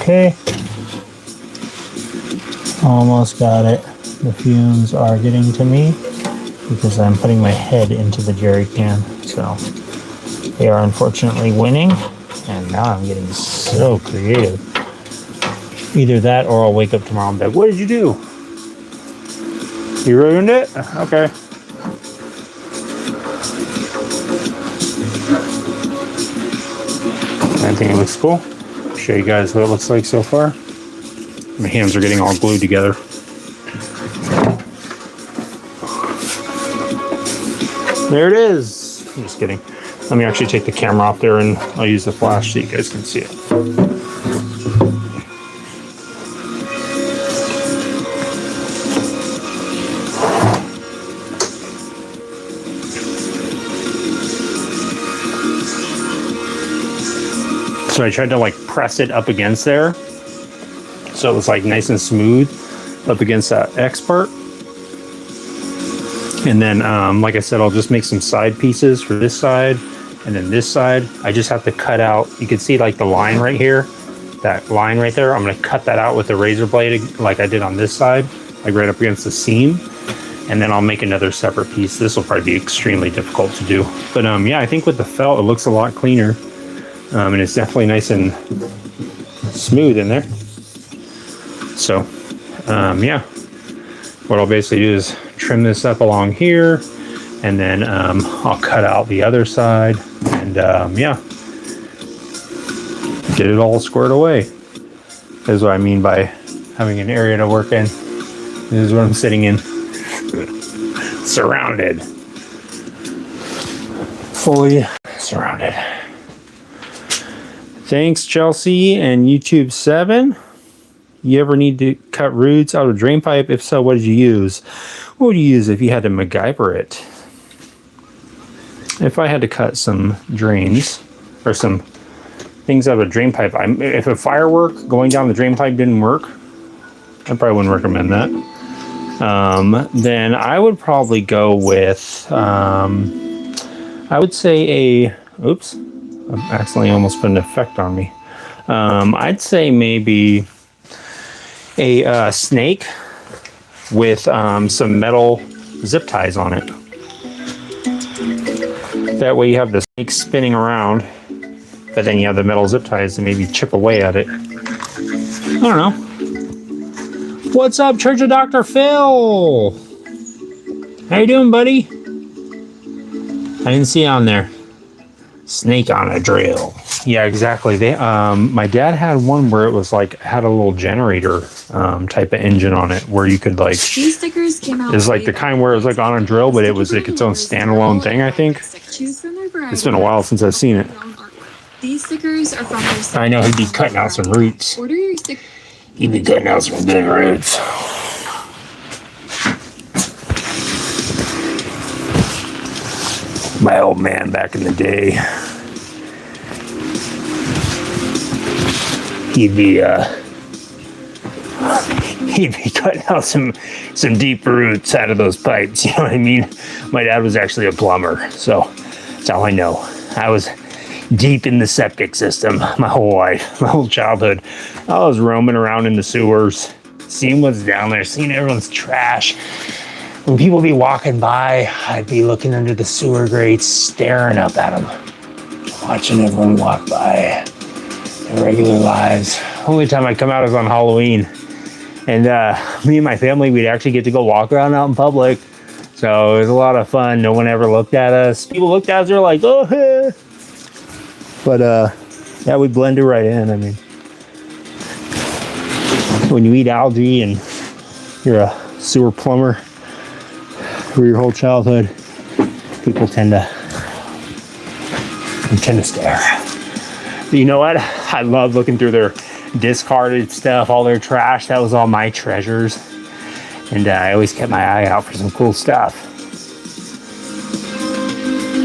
Okay. Almost got it. The fumes are getting to me because I'm putting my head into the jerry can, so they are unfortunately winning, and now I'm getting so creative. Either that or I'll wake up tomorrow and be like, what did you do? You ruined it? Okay. I think it looks cool. I'll show you guys what it looks like so far. My hands are getting all glued together. There it is. I'm just kidding. Let me actually take the camera off there and I'll use the flash so you guys can see it. So I tried to like press it up against there, so it was like nice and smooth up against that X part. And then, like I said, I'll just make some side pieces for this side, and then this side. I just have to cut out, you can see like the line right here, that line right there. I'm gonna cut that out with the razor blade like I did on this side, like right up against the seam. And then I'll make another separate piece. This will probably be extremely difficult to do. But yeah, I think with the felt, it looks a lot cleaner. And it's definitely nice and smooth in there. So, yeah, what I'll basically do is trim this up along here, and then I'll cut out the other side, and yeah, get it all squared away. This is what I mean by having an area to work in. This is what I'm sitting in. Surrounded. Fully surrounded. Thanks, Chelsea and YouTube 7. You ever need to cut roots out of a drain pipe? If so, what did you use? What would you use if you had to MacGyver it? If I had to cut some drains or some things out of a drain pipe, if a firework going down the drain pipe didn't work, I probably wouldn't recommend that. Then I would probably go with, I would say oops, I accidentally almost put an effect on me. I'd say maybe a snake with some metal zip ties on it. That way you have the snake spinning around, but then you have the metal zip ties to maybe chip away at it. I don't know. What's up, Church of Dr. Phil? How you doing, buddy? I didn't see on there. Snake on a drill. Yeah, exactly. They my dad had one where it was like had a little generator type of engine on it where you could like, these stickers came out. It's like the kind where it was like on a drill, but it was like its own standalone thing, I think. It's been a while since I've seen it. These stickers are from their I know he'd be cutting out some roots. Order your stickers. He'd be cutting out some good roots. My old man back in the day, he'd be cutting out some deep roots out of those pipes, you know what I mean? My dad was actually a plumber, so that's how I know. I was deep in the septic system my whole life, my whole childhood. I was roaming around in the sewers, seeing what's down there, seeing everyone's trash. When people be walking by, I'd be looking under the sewer grates, staring up at them, watching everyone walk by their regular lives. Only time I come out is on Halloween. And me and my family, we'd actually get to go walk around out in public. So it was a lot of fun. No one ever looked at us. People looked at us, they're like, oh, hey. But yeah, we blended right in. I mean, when you eat algae and you're a sewer plumber for your whole childhood, people tend to stare. But you know what? I love looking through their discarded stuff, all their trash. That was all my treasures. And I always kept my eye out for some cool stuff.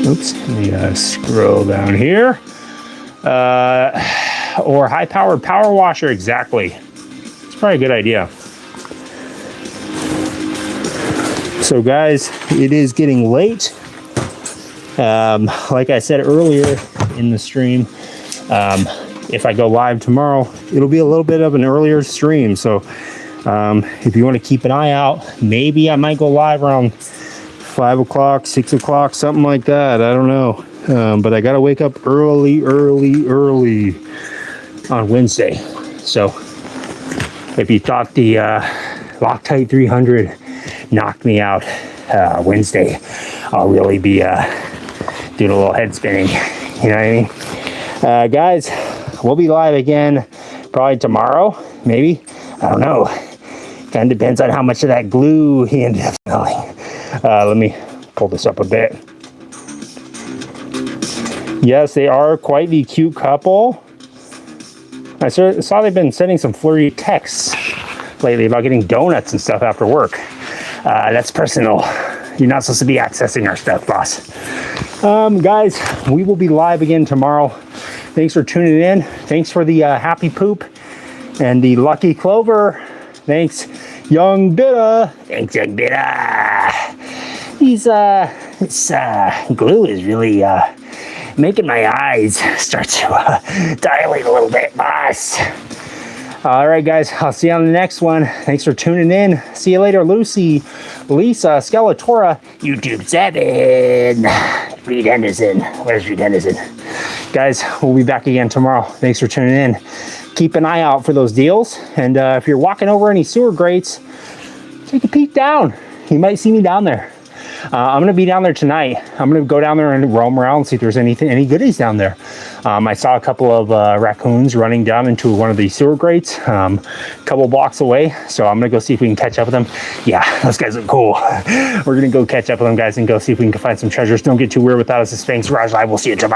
Oops, let me scroll down here. Or high-powered power washer, exactly. It's probably a good idea. So guys, it is getting late. Like I said earlier in the stream, if I go live tomorrow, it'll be a little bit of an earlier stream. So if you want to keep an eye out, maybe I might go live around 5 o'clock, 6 o'clock, something like that. I don't know. But I got to wake up early on Wednesday. So if you thought the Loctite 300 knocked me out Wednesday, I'll really be doing a little head spinning. You know what I mean? Guys, we'll be live again probably tomorrow, maybe. I don't know. Kind of depends on how much of that glue he ended up smelling. Let me pull this up a bit. Yes, they are quite the cute couple. I saw they've been sending some flirty texts lately about getting donuts and stuff after work. That's personal. You're not supposed to be accessing our stuff, boss. Guys, we will be live again tomorrow. Thanks for tuning in. Thanks for the happy poop and the lucky clover. Thanks, Young Bitta. Thanks, Young Bitta. This glue is really making my eyes start to dilate a little bit, boss. All right, guys, I'll see you on the next one. Thanks for tuning in. See you later, Lucy, Lisa, Skeletora, YouTube 7, Reed Henderson. Where's Reed Henderson? Guys, we'll be back again tomorrow. Thanks for tuning in. Keep an eye out for those deals. And if you're walking over any sewer grates, take a peek down. You might see me down there. I'm going to be down there tonight. I'm going to go down there and roam around and see if there's any goodies down there. I saw a couple of raccoons running down into one of the sewer grates a couple blocks away. So I'm going to go see if we can catch up with them. Yeah, those guys look cool. We're going to go catch up with them, guys, and go see if we can find some treasures. Don't get too weird without us. This is Fangs Garage Live. We'll see you tomorrow.